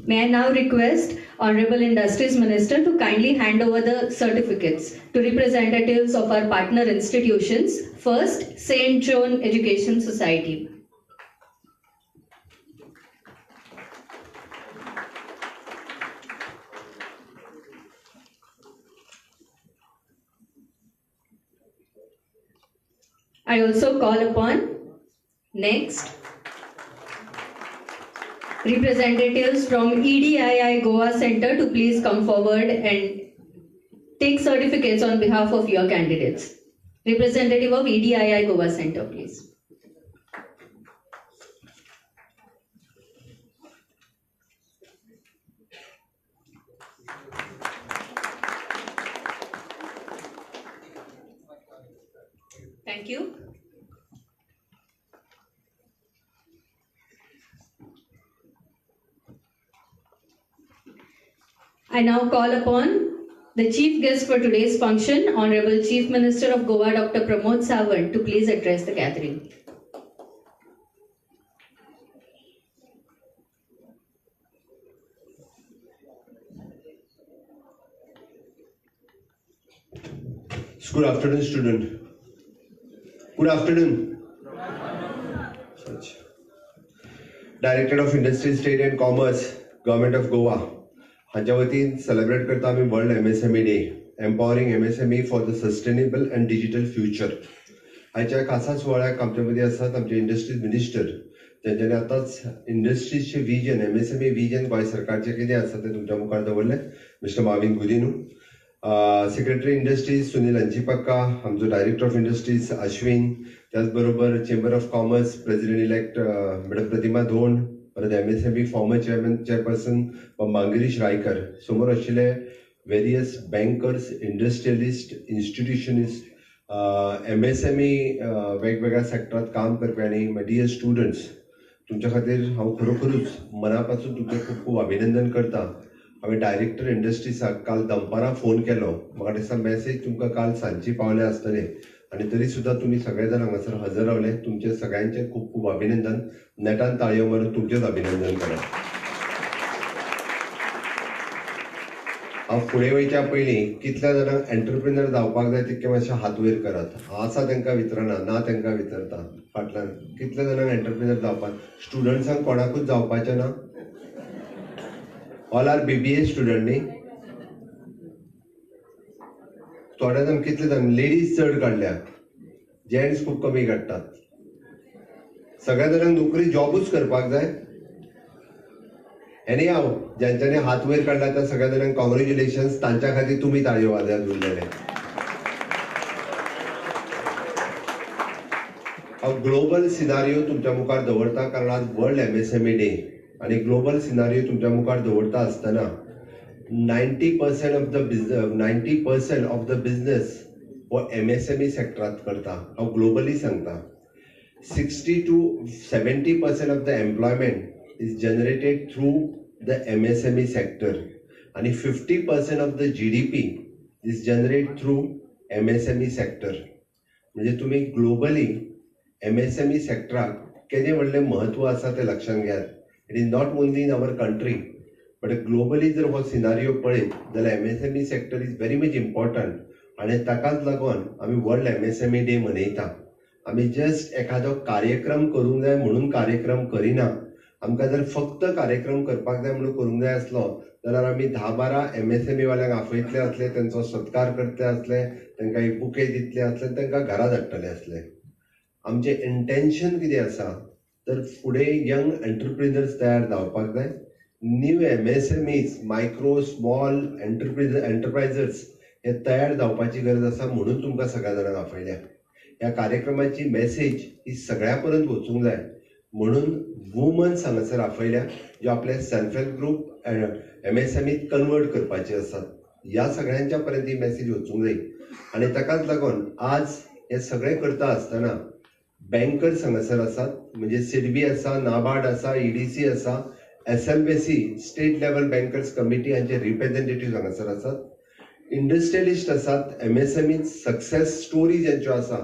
[SPEAKER 2] may I now request Honorable Industries Minister to kindly hand over the certificates to representatives of our partner institutions. First, St. John Education Society. I also call upon next representatives from EDII Goa Center to please come forward and take certificates on behalf of your candidates. Representative of EDII Goa Center, please. Thank you. I now call upon the chief guest for today's function, Honorable Chief Minister of Goa, Dr. Pramod Sawant, to please address the gathering.
[SPEAKER 10] Good afternoon, student. Good afternoon. Directorate of industries trade and commerce government of Goa हाच्या वतीन celebrate करता आमी world MSME day empowering MSME for the sustainable and digital future. हाच्या खासा सुवाळ्याक आमचे मदीं आसात आमचे इंडस्ट्रीज मिनिस्टर, तेंच्यांनी आतांच इंडस्ट्रीजचे विजन MSME विजन गोंय सरकारचे कितें आसा ते तुमच्या मुखार दवरलें. Mister Mauvin Godinho, secretary industries Sunil Anjipakka, आमचो डायरेक्टर ऑफ इंडस्ट्रीज अश्विन, त्याच बरोबर chamber of commerce president elect madam Pratima Dhond, परत MSME former chairperson Mangirish Raikar, समोर आशिल्ले various bankers, industrialist, institutionist, MSME वेगवेगळ्या सेक्टरात काम करपी आनी डियर स्टुडंट्स, तुमच्या खातीर हांव खरोखरूच मना पासून तुमचें खूब खूब अभिनंदन करता. हांवें डायरेक्टर इंडस्ट्रीजाक काल दनपारां फोन केलो, म्हाका दिसता मॅसेज तुमकां काल सांजची पावले आसतले आनी तरी सुद्दां तुमी सगळे जाण हांगासर हजर रावले. तुमचे सगळ्यांचे खूब खूब अभिनंदन. नेटान ताळयो मारून तुमचेच अभिनंदन करा. हांव फुडें वयच्या पयलीं कितल्या जाणांक एंटरप्रिनर जावपाक जाय तितके मातशे हात वयर करात. आसा तांकां वितरना, ना तांकां वितरता. फाटल्यान कितल्या जाणांक एंटरप्रिनर जावपाक, स्टुडंट्सांक कोणाकूच जावपाचें ना. ऑल आर BBA स्टुडंट न्ही. थोडे जाण कितले जाण लेडीज चड काडल्या, जेंट्स खूब कमी काडटात. सगळ्या जाणांक नोकरी जॉबूच करपाक जाय. एनी हांव ज्यांच्यानी हात वयर काडला त्या सगळ्या जाणांक कॉंग्रॅच्युलेशन्स. तांच्या खातीर तुमी ताळयो वाजयात उरलेले. हांव ग्लोबल सिनारियो तुमच्या मुखार दवरता कारण आज वर्ल्ड MSME डे आणि ग्लोबल सिनारियो तुमच्या मुखार दवरता आसतना 90% ऑफ द बिझनेस हो MSME सेक्टरात करता. हांव ग्लोबली सांगता. 60 to 70% of the employment is generated through the MSME sector आणि 50% of the GDP is generate through MSME sector. म्हणजे तुम्ही ग्लोबली MSME सेक्टराक केदें व्हडलें म्हत्व आसा तें लक्षात घेयात. It is not only in our country but globally जर हो सिनारियो पळयत जाल्यार MSME sector is very much important आणि ताकाच लागून आमी वर्ल्ड MSME डे मनयता. आमी जस्ट एखादो कार्यक्रम करूंक जाय म्हणून कार्यक्रम करिना. आमकां जर फक्त कार्यक्रम करपाक जाय म्हणून करूंक जाय आसलो जाल्यार आमी 10-12 MSME वाल्यांक आपयतले आसले, तांचो सत्कार करतले आसले, तांकां एक बुके दितले आसले, तांकां घरा धाडटले आसले. आमचें इंटेन्शन कितें आसा तर फुडें यंग एंटरप्रिनर्स तयार जावपाक जाय. न्यू MSMEs, मायक्रो स्मॉल एंटरप्रायझर्स हे तयार जावपाची गरज आसा म्हणून तुमकां सगळ्या जाणांक आपयल्या. ह्या कार्यक्रमाची मेसेज ही सगळ्या पर्यंत वचूंक जाय म्हणून वुमन्स हांगासर आपयल्या ज्यो आपले सेल्फ हेल्प ग्रुप MSMEत कन्वर्ट करपाचे आसात. ह्या सगळ्यांच्या पर्यंत ही मेसेज वचूंक जाय आणि ताकाच लागून आज हे सगळें करता आसतना बँकर्स हांगासर आसात. म्हणजे सिडबी आसा, नाबार्ड आसा, EDC आसा, SLBC state level bankers committee हांचे रिप्रेझेंटेटिव्ह हांगासर आसात. इंडस्ट्रियलिस्ट आसात. MSME सक्सेस स्टोरी ज्यांच्यो आसा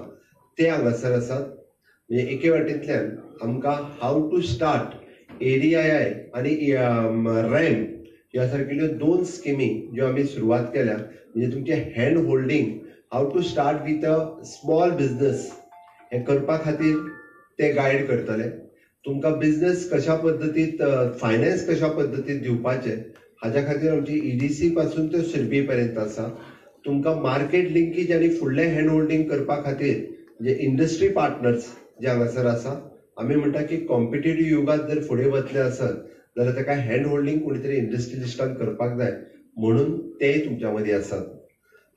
[SPEAKER 10] ते हांगासर आसात. म्हणजे एके वाटेंतल्यान आमकां हाऊ टू स्टार्ट ADII आणि रॅम ह्या सारकिल्ल्यो 2 स्किमी ज्यो आमी सुरवात केल्या. म्हणजे तुमचे hand holding how to start with a small business हे करपा खातीर ते गायड करतले. तुमकां बिझनेस कशा पद्दतीत फायनान्स कशा पद्दतीत दिवपाचे हाच्या खातीर आमची EDC पासून ते सिडबी पर्यंत आसा. तुमकां मार्केट लिंकेज आनी फुडलें हँड होल्डिंग करपा खातीर जे इंडस्ट्री पार्टनर्स जे हांगासर आसा. आमी म्हणटा की कॉम्पिटेटिव्ह युगात जर फुडें वतले आसत जाल्यार ताका हँड होल्डिंग कोणी तरी इंडस्ट्रियलिस्टान करपाक जाय म्हणून तेय तुमच्या मदीं आसात.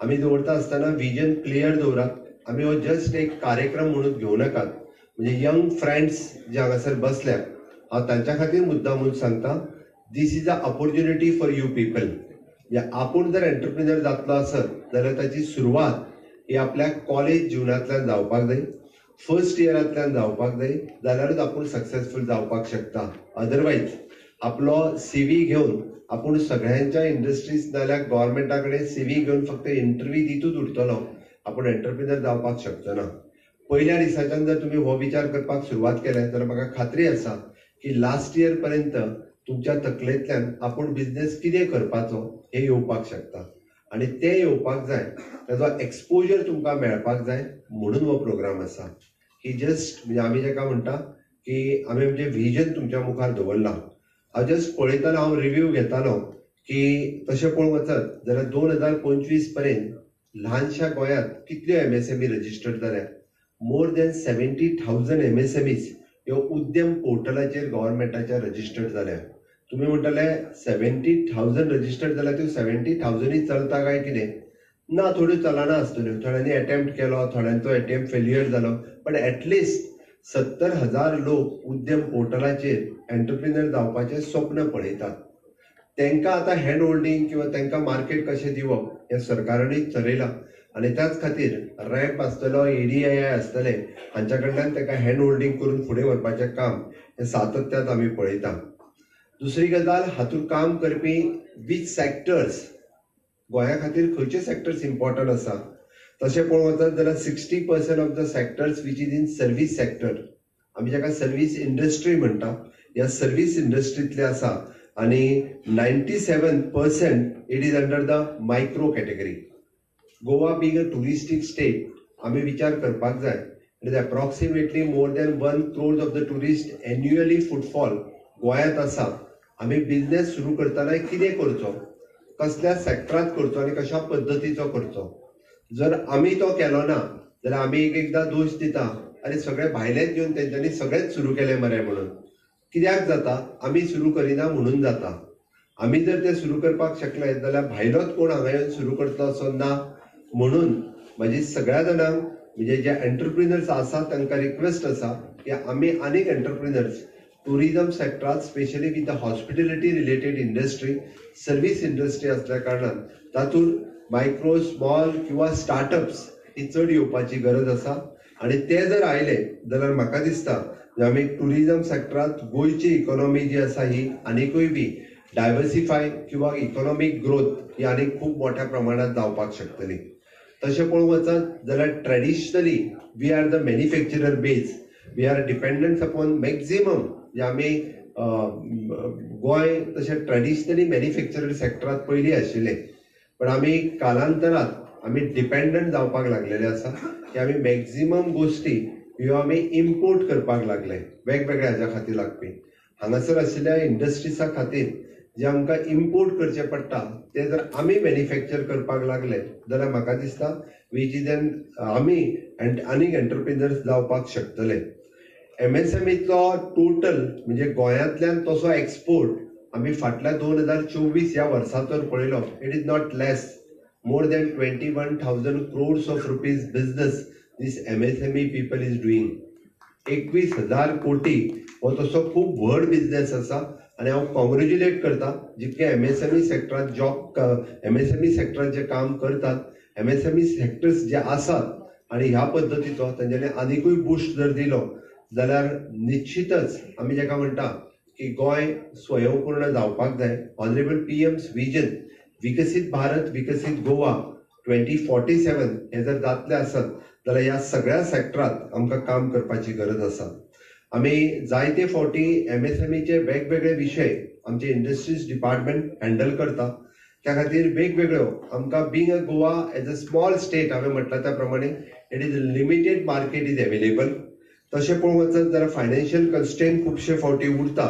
[SPEAKER 10] आमी दवरता आसतना विजन क्लियर दवरात. आमी हो जस्ट एक कार्यक्रम म्हणून घेवं नाकात. म्हणजे यंग फ्रेंड्स जे हांगासर बसल्या हांव तांच्या खातीर मुद्दामून सांगता this is a opportunity for you people. आपूण जर एंटरप्रिनर जातलो आसत जाल्यार ताची सुरवात ही आपल्या कॉलेज जिवनांतल्यान जावपाक जाय, फर्स्ट इयरांतल्यान जावपाक जाय, जाल्यारूच आपूण सक्सेसफूल जावपाक शकता. अदरवायज आपलो CV घेवन आपूण सगळ्यांच्या इंडस्ट्रीज नाल्यार गव्हर्मेंटा कडेन CV घेवन फक्त इंटरव्यू दितूच उरतलो, आपूण एंटरप्रिनर जावपाक शकचो ना. पहिल्या दिसाच्यान जर तुम्ही हो विचार करपाक सुरवात केले जाल्यार म्हाका खात्री आसा की लास्ट इयर पर्यंत तुमच्या तकलेंतल्यान आपूण बिझनेस कितें करपाचो हे येवपाक शकता आणि ते येवपाक जाय ताजो एक्सपोजर तुमकां मेळपाक जाय म्हणून हो प्रोग्राम आसा. ही जस्ट म्हणजे आमी जेका म्हणटा की आम्ही म्हणजे व्हिजन तुमच्या मुखार दवरला. हांव जस्ट पळयताना हांव रिव्ह्यू घेतालो की तशें पळोवंक वचत जाल्यार 2025 पर्यंत ल्हानशा गोंयांत कितल्यो MSME रजिस्टर्ड जाल्या. मोर दॅन 70,000 MSMEs ह्यो उद्यम पोर्टलाचेर गव्हर्मेंटाच्या रजिस्टर्ड जाल्या. तुम्ही म्हणटले 70,000 रजिस्टर्ड जाल्या त्यो 70,000 चलता काय कितें? ना, थोड्यो चलना आसतल्यो, थोड्यांनी अटेम्प्ट केलो, थोड्यांचो अटेम्प्ट फेल्युअर जालो, बट एटलिस्ट 70,000 लोक उद्यम पोर्टलाचेर एंटरप्रिनर जावपाचें स्वप्न पळयतात. तांकां आतां हँड होल्डिंग किंवा तांकां मार्केट कशें दिवप हें सरकारानूय ठरयलां आनी त्याच खातीर रॅम्प आसतलो, ADII आसतले, हांच्या कडल्यान ताका हँड होल्डिंग करून फुडें व्हरपाचें काम हें सातत्यान आमी पळयता. दुसरी गजाल, हातूंत काम करपी वीच सॅक्टर्स, गोंया खातीर खंयचे सॅक्टर्स इम्पॉर्टंट आसा तशें पळोवंक वचत जाल्यार 60% of the sectors which is in service sector, आमी जाका सर्वीस इंडस्ट्री म्हणटा, ह्या सर्वीस इंडस्ट्रींतले आसा आनी 97% it is under the micro category. Goa being a touristic state, आमी विचार करपाक जाय. It is approximately more than 1 crore of the tourist annually footfall गोंयांत आसा. आमी बिझनेस सुरू करतना कितें करचो, कसल्या सॅक्टरांत करचो आनी कशा पद्दतीचो करचो. जर आमी तो केलो ना जाल्यार आमी एकदां दोश दिता आनी सगळे भायलेच घेवन तेंच्यांनी सगळेंच सुरू केलें मरे म्हणून. कित्याक जाता? आमी सुरू करिना म्हणून जाता. आमी जर ते सुरू करपाक शकले जाल्यार भायलोच कोण हांगा येवन सुरू करतलो असो ना. म्हणून म्हाजी सगळ्या जाणांक म्हणजे जे एंटरप्रिनर्स आसा तांकां रिक्वेस्ट आसा की आमी आनीक एंटरप्रिनर्स टुरिजम सेक्टरांत specially with the hospitality related industry, service industry असल्या कारणान तातूंत मायक्रो, स्मॉल किंवा स्टार्टअप्स ही चड येवपाची गरज आसा. आनी ते जर आयले जाल्यार म्हाका दिसता आमी टुरिजम सेक्टरांत गोंयची इकॉनॉमी जी आसा ही आनिकूय बी डायवर्सिफाय किंवा इकॉनॉमीक ग्रोथ ही आनीक खूब मोठ्या प्रमाणात जावपाक शकतली. तशें पळोवंक वचत जाल्यार traditionally we are the manufacturer base, we are dependent upon maximum जे आमी गोंय तशें ट्रेडिशनली मॅन्युफॅक्चरर सेक्टरांत पयलीं आशिल्ले, पण आमी कालांतरांत आमी डिपेंडंट जावपाक लागलेले आसा की आमी मॅक्झिमम गोश्टी ह्यो आमी इम्पोर्ट करपाक लागले वेगवेगळ्या हाज्या खातीर लागपी. हांगासर आशिल्ल्या इंडस्ट्रीजा खातीर जे आमकां इम्पोर्ट करचें पडटा ते जर आमी मॅन्युफॅक्चर करपाक लागले जाल्यार म्हाका दिसता वीच इज एन आमी आनीक एंटरप्रिनर्स जावपाक शकतले. MSMEचो टोटल म्हणजे गोंयांतल्यान तसो एक्सपोर्ट आमी फाटल्या 2024 ह्या वर्साचो पळयलो, it is not less, more than 21,000 crores of rupees business these MSME people is doing. 21,000 कोटी हो तसो खूब व्हड बिझनेस आसा आनी हांव कॉंग्रॅच्युलेट करता जितके MSME सेक्टरांत MSME सेक्टरांत जे काम करतात, MSME सेक्टर्स जे आसात आनी ह्या पद्दतीचो तांच्यांनी आनिकूय बूस्ट जर दिलो जाल्यार निश्चितच आमी जाका म्हणटा की गोंय स्वयंपूर्ण जावपाक जाय. ऑनरेबल PM's विजन विकसीत भारत विकसीत गोवा 2047 हे जर जातले आसत जाल्यार ह्या सगळ्या सेक्टरांत आमकां काम करपाची गरज आसा. आमी जायते फावटी MSMEचे वेगवेगळे विशय आमचे इंडस्ट्रीज डिपार्टमेंट हँडल करता. त्या खातीर वेगवेगळ्यो आमकां being a Goa as a small state हांवें म्हटलां त्या प्रमाणे it is limited market is available. तशें पळोवंक वचत जाल्यार फायनान्शियल कन्स्ट्रेंट खुबशे फावटी उरता.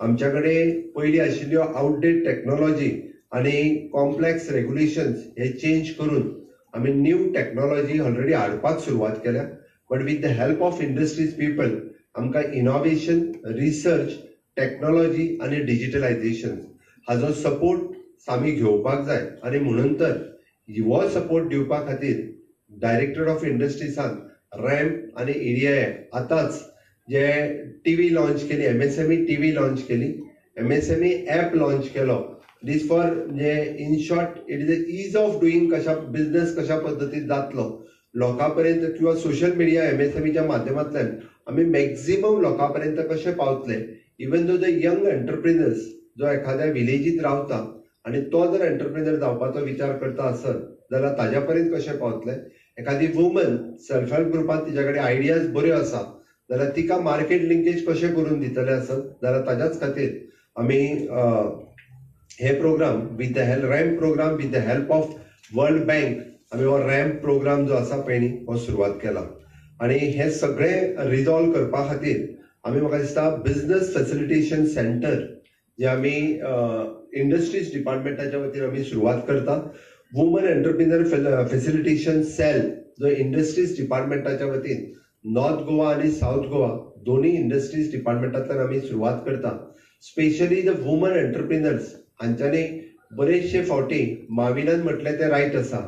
[SPEAKER 10] आमच्या कडेन पयलीं आशिल्ल्यो आउटडेट टेक्नॉलॉजी आनी कॉम्प्लेक्स रेग्युलेशन्स हे चेंज करून आमी न्यू टेक्नॉलॉजी ऑलरेडी हाडपाक सुरवात केल्या. But with the help of industries people आमकां इनोव्हेशन, रिसर्च, टेक्नॉलॉजी आनी डिजिटलायझेशन हाजो सपोर्ट आमी घेवपाक जाय. आनी म्हणून तर हो सपोर्ट दिवपा खातीर डायरेक्टरेट ऑफ इंडस्ट्रीजान रॅम्प आनी ADII आतांच जे TV लॉन्च केली, MSME TV लॉन्च केली, MSME ॲप लॉन्च केलो. दीस फॉर म्हणजे in short it is a ease of doing, कशा बिझनेस कशा पद्दतीन जातलो लोकां पर्यंत किंवा सोशल मिडिया MSMEच्या माध्यमांतल्यान आमी मॅक्झिमम लोकां पर्यंत कशे पावतले. Even though the young entrepreneurs जो एखाद्या विलेजीत रावता आनी तो जर एंटरप्रिनर जावपाचो विचार करता आसत जाल्यार ताज्या पर्यंत कशे पावतले. एखादी वुमन सेल्फ हेल्प ग्रुपांत तिच्या कडेन आयडियाज बऱ्यो आसा जाल्यार तिका मार्केट लिंकेज कशें करून दितले आसत जाल्यार ताज्याच खातीर आमी हे program with the RAMP program with the help of World Bank आमी हो रॅम्प प्रोग्राम जो आसा पळय न्ही हो सुरवात केला. आनी हे सगळे रिजॉल्व करपा खातीर आमी म्हाका दिसता बिझनेस फॅसिलिटेशन सेंटर जे आमी इंडस्ट्रीज डिपार्टमेंटाच्या वतीन आमी सुरवात करता. वुमन एंटरप्रिनर फॅसिलिटेशन सेल जो इंडस्ट्रीज डिपार्टमेंटाच्या वतीन नॉर्थ गोवा आणि साऊथ गोवा दोन्ही इंडस्ट्रीज डिपार्टमेंटांतल्यान आमी सुरवात करता. स्पेशली द वुमन एंटरप्रिनर्स हांच्यांनी बरेचशे फावटी माविनान म्हटलें तें रायट आसा.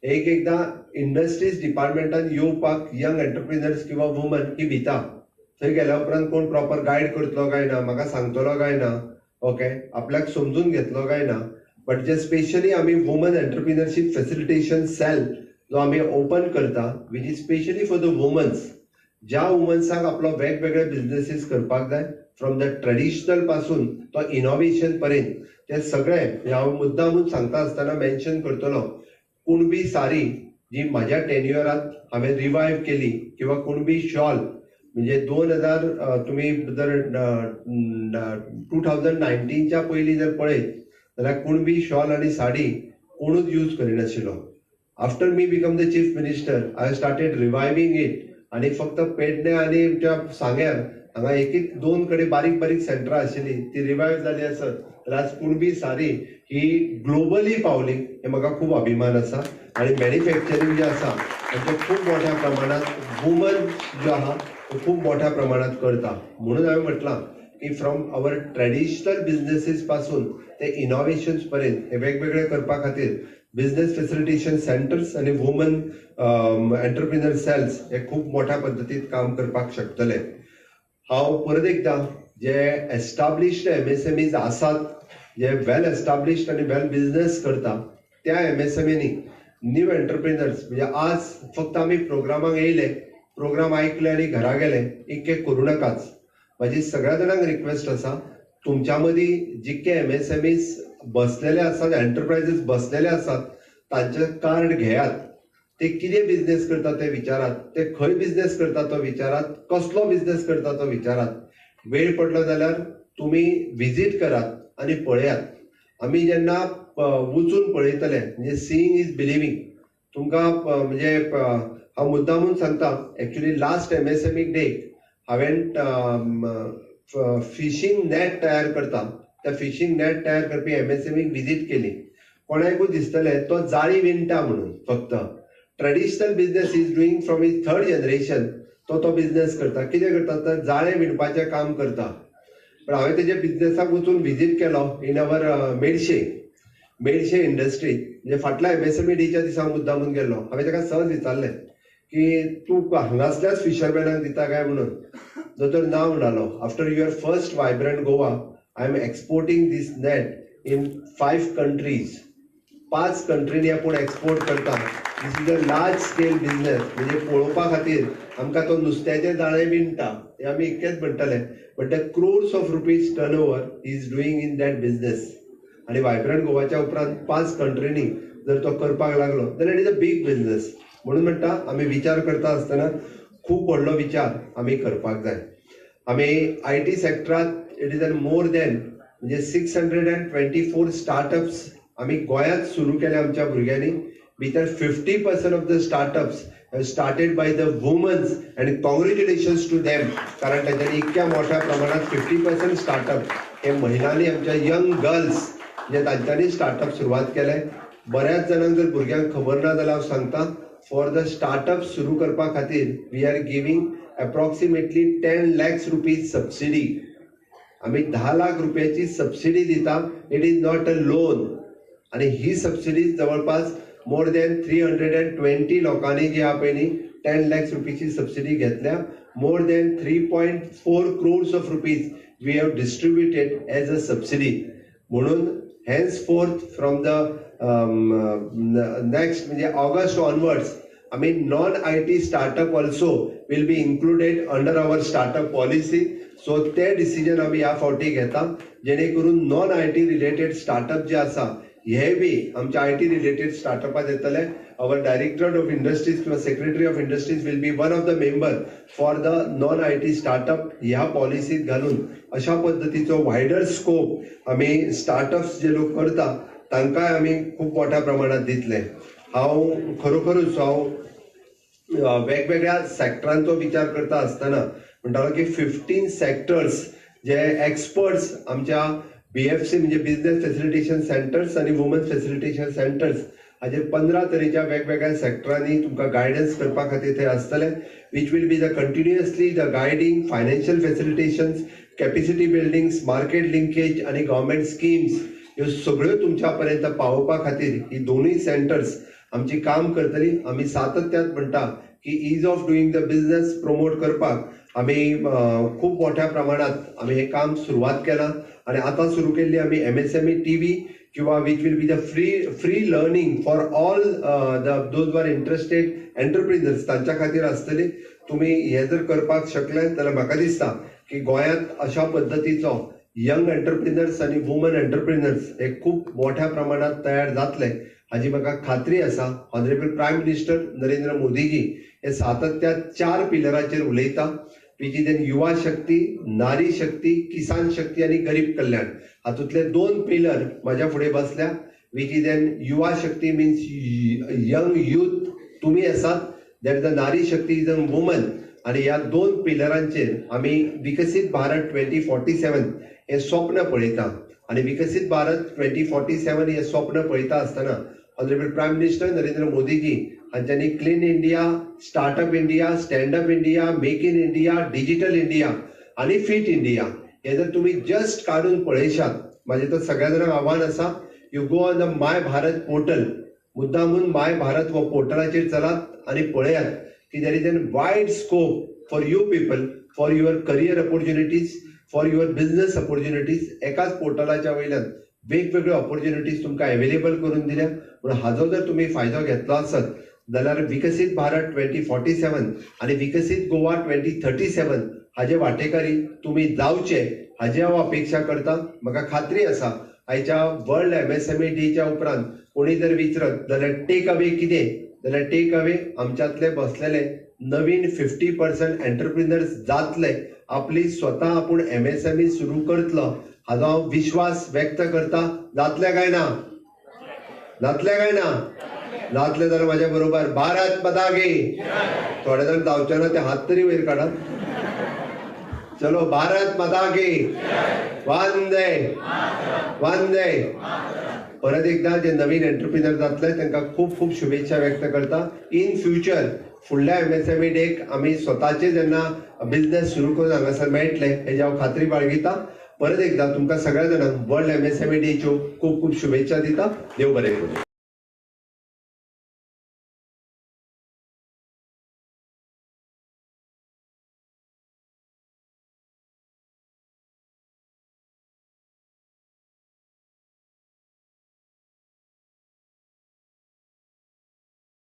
[SPEAKER 10] एकदां इंडस्ट्रीज डिपार्टमेंटान येवपाक यंग एंटरप्रिनर्स किंवा वुमन ही भिता. थंय गेल्या उपरांत कोण प्रॉपर गायड करतलो काय ना, म्हाका सांगतलो काय ना, ओके, आपल्याक समजून घेतलो काय ना. बट जे स्पेशली आमी वुमन एंटरप्रिनरशीप फॅसिलिटेशन सेल जो आमी ओपन करता which is specially for the womans. ज्या वुमन्साक आपलो वेगवेगळे बिझनेसीस करपाक जाय, फ्रॉम द ट्रेडिशनल पासून तो इनोव्हेशन पर्यंत, ते सगळे हांव मुद्दामून सांगता आसतना मेन्शन करतलो. कुणबी साडी जी म्हाज्या टेन्युअरांत हांवें रिवायव केली, किंवा कुणबी शॉल म्हणजे 2000 तुम्ही जर 2019च्या पयलीं जर पळयत जाल्यार कुणबी शॉल आनी साडी कोणूच यूज करिनाशिल्लो. After me become the chief minister I started reviving it. आणि फक्त पेडणे आणि आमच्या सांग्यार हांगा एक दोन कडेन बारीक बारीक सेंटरां आशिल्ली ती रिवायव जाली आसत जाल्यार आज कुणबी साडी ही ग्लोबली पावली. हे म्हाका खूब अभिमान आसा. आणि मॅन्युफॅक्चरींग जे आसा ताचें खूब मोठ्या प्रमाणात वुमन जो आहा तो खूब मोठ्या प्रमाणात करता. म्हणून हांवें म्हटलां की फ्रॉम आवर ट्रेडिशनल बिझनेसीस पासून ते इनोव्हेशन्स पर्यंत हे वेगवेगळे करपा खातीर बिझनेस फॅसिलिटेशन सेंटर्स आणि वुमन एंटरप्रिनर सेल्स हे खूप मोठ्या पद्दतीत काम करपाक शकतले. हांव परत एकदा जे एस्टाब्लिश्ड MSMEs आसात, जे वेल एस्टाब्लिश्ड आणि वेल बिझनेस करता त्या MSMEनी न्यू एंटरप्रिनर्स म्हणजे आज फक्त आमी प्रोग्रामाक येयले, प्रोग्राम ऐकले आणि घरा गेले इतके करू नकाच. माझी सगळ्या जाणांक रिक्वेस्ट आसा, तुमच्या मदीं जितके MSMEs बसलेले आसात, एंटरप्राइजेस बसलेले आसात, तांचे कार्ड घेयात. ते कितें बिझनेस करता ते विचारात, ते खंय बिझनेस करता तो विचारात, कसलो बिझनेस करता तो विचारात. वेळ पडलो जाल्यार तुम्ही विजीट करात आणि पळयात. आमी जेन्ना वचून पळयतले म्हणजे सीइंग इज बिलिव्हिंग. तुमकां म्हणजे हांव मुद्दामून सांगता, एक्चुअली लास्ट MSME डे हांवें फिशिंग नेट तयार करता, त्या फिशिंग नेट तयार करपी MSMEक विजीट केली. कोणाकूय दिसतले तो जाळी विणटा म्हणून. फक्त traditional business is doing from is 3rd generation तो बिझनेस करता. कितें करता तर जाळे विणपाचें काम करता. पण हांवें तेजे बिझनेसाक वचून विजीट केलो इन अवर मेडशे इंडस्ट्री. म्हणजे फाटल्या MSME डेच्या दिसा हांव मुद्दामून गेल्लो. हांवें ताका सहज विचारलें की तूं हांगासल्याच फिशरमॅनाक दिता काय म्हणून. तो ना म्हणालो, after your first vibrant Goa I am exporting these net in 5 countries. 5 कंट्रीनी आपूण एक्सपोर्ट करता. This is a large scale business. म्हणजे पळोवपा खातीर आमकां तो नुस्त्याचे जाळे विणटा हे आमी इतकेच म्हणटले, but the crores of rupees turnover is doing in that business. आणि वायब्रंट गोवाच्या उपरांत 5 कंट्रीनी जर तो करपाक लागलो जाल्यार it is a big business. म्हणून म्हणटा आमी विचार करता आसतना खूब व्हडलो विचार आमी करपाक जाय. आमी IT सेक्टरांत it is a more than म्हणजे 624 स्टार्टअप्स आमी गोंयांत सुरू केले आमच्या भुरग्यांनी. भितर 50% of the startups started by the womans and congratulations to them. कारण तांच्यांनी इतक्या मोठ्या प्रमाणात 50% स्टार्टअप हे महिलांनी आमच्या यंग गर्ल्स जे तांच्यांनी स्टार्टअप सुरवात केले. बऱ्याच जाणांक जर भुरग्यांक खबर ना जाल्यार हांव सांगता, फॉर द स्टार्टअप सुरू करपा खातीर we are giving approximately 10 lakhs rupees subsidy. आमी 10 लाख रुपयाची सबसिडी दिता. It is not a loan. आणि ही सबसिडी जवळपास मोर दॅन 320 लोकांनी जी हा पळय 10 lakhs रुपयाची सबसिडी घेतल्या. More than 3.4 crores of rupees we have distributed as a subsidy. म्हणून henceforth from the next म्हणजे ऑगस्ट ऑनवर्ड्स आम्ही non-IT startup also will be included under our startup policy. सो ते decision आम्ही ह्या फावटी घेता जेणे करून non-IT related startup जे आसा हे बी आमच्या IT related startup येतले. our directorate of industries किंवा secretary of industries will be one of the member for the non-IT startup ह्या पॉलिसीत घालून अशा पद्धतीचो वायडर स्कोप आम्ही स्टार्टअप्स जे लोक करता तांकांय आम्ही खूप मोठ्या प्रमाणात दितले. हांव खरोखरूच वेगवेगळ्या सेक्टरांचो विचार करता आसतना म्हणटालो की 15 सेक्टर्स जे एक्सपर्ट्स आमच्या BFC म्हणजे बिझनेस फॅसिलिटेशन सेंटर्स आणि वुमन्स फॅसिलिटेशन सेंटर्स हाजेर 15 तरेच्या वेगवेगळ्या सेक्टरांनी तुमकां गायडन्स करपा खातीर थंय आसतले, which will be the continuously the guiding financial facilitations, capacity buildings, market linkage आणि गव्हर्मेंट स्किम्स ह्यो सगळ्यो तुमच्या पर्यंत पावोवपा खातीर ही दोनूय सेंटर्स आमची काम करतली. आमी सातत्यान म्हणटा की ease of doing the business promote करपाक आमी खूब मोठ्या प्रमाणात आमी हे काम सुरवात केलां आणि आता सुरू केल्ली आमी MSME TV किंवा which will be the free learning for all those are interested entrepreneurs तांच्या खातीर आसतली. तुम्ही हे जर करपाक शकले जाल्यार म्हाका दिसता की गोंयांत अशा पद्दतीचो यंग एंटरप्रिनर्स आणि वुमन एंटरप्रिनर्स हे खूप मोठ्या प्रमाणात तयार जातले हाची म्हाका खात्री आसा. ऑनरेबल प्रायम मिनिस्टर नरेंद्र मोदीजी हे सातत्यान 4 पिलराचेर उलयता, विच इज एन युवा शक्ती, नारी शक्ती, किसान शक्ती आणि गरीब कल्याण. हातूंतले 2 पिलर माझ्या फुडें बसल्या, विच इज एन युवा शक्ती मीन्स यंग यूथ तुम्ही आसात, दॅट द नारी शक्ती इज अ वुमन. आणि ह्या 2 पिलरांचेर आमी विकसीत भारत 2047 हे स्वप्न पळयता. आणि विकसीत भारत 2047 हे स्वप्न पळयता आसतना honourable prime minister Narendra Modiji हांच्यांनी clean India, startup India, standup India, make in India, digital India आणि फिट इंडिया हे जर तुम्ही जस्ट काढून पळयशात, माझे तर सगळ्या जाणांक आव्हान आसा, you go on the my Bharat portal, मुद्दामून माय भारत व पोर्टलाचेर चलात आणि पळयात की there is an wide scope for you people, for your career opportunities, for your business opportunities. एकाच पोर्टलाच्या वयल्यान वेगवेगळ्यो ऑपॉर्च्युनिटीज तुमकां अवेलेबल करून दिल्या. म्हणून हाजो जर तुम्ही फायदो घेतलो आसत जाल्यार विकसीत भारत 2047 आणि विकसीत गोवा 2037 हाजे वाटेकारी तुम्ही जावचे हाजी हांव अपेक्षा करता. म्हाका खात्री आसा आयच्या वर्ल्ड MSME डेच्या उपरांत कोणी जर विचारत जाल्यार टेक अवे कितें, जाल्यार टेक अवे आमच्यातले बसलेले नवीन 50% एंटरप्रिनर्स जातले, आपली स्वता आपूण MSME सुरू करतलो हाजो हांव विश्वास व्यक्त करता. जातले काय ना? जातले काय ना? जातले जाल्यार माझ्या बरोबर भारत माता की. थोडे जण जावचे ना ते हात तरी वयर काढात. चलो भारत माता की. वंदे वंदे. परत एकदा जे नवीन एंटरप्रिनर जातले तांकां खूप खूप शुभेच्छा व्यक्त करता. इन फ्युचर फुडल्या MSME डेक आमी स्वताचे जेन्ना बिझनेस सुरू करून हांगासर मेळटले हेजी हांव खात्री बाळगिता. परत एकदा तुमकां सगळ्या जाणांक वर्ल्ड MSME डेच्यो खूप खूप शुभेच्छा दिता. देव बरें करूं.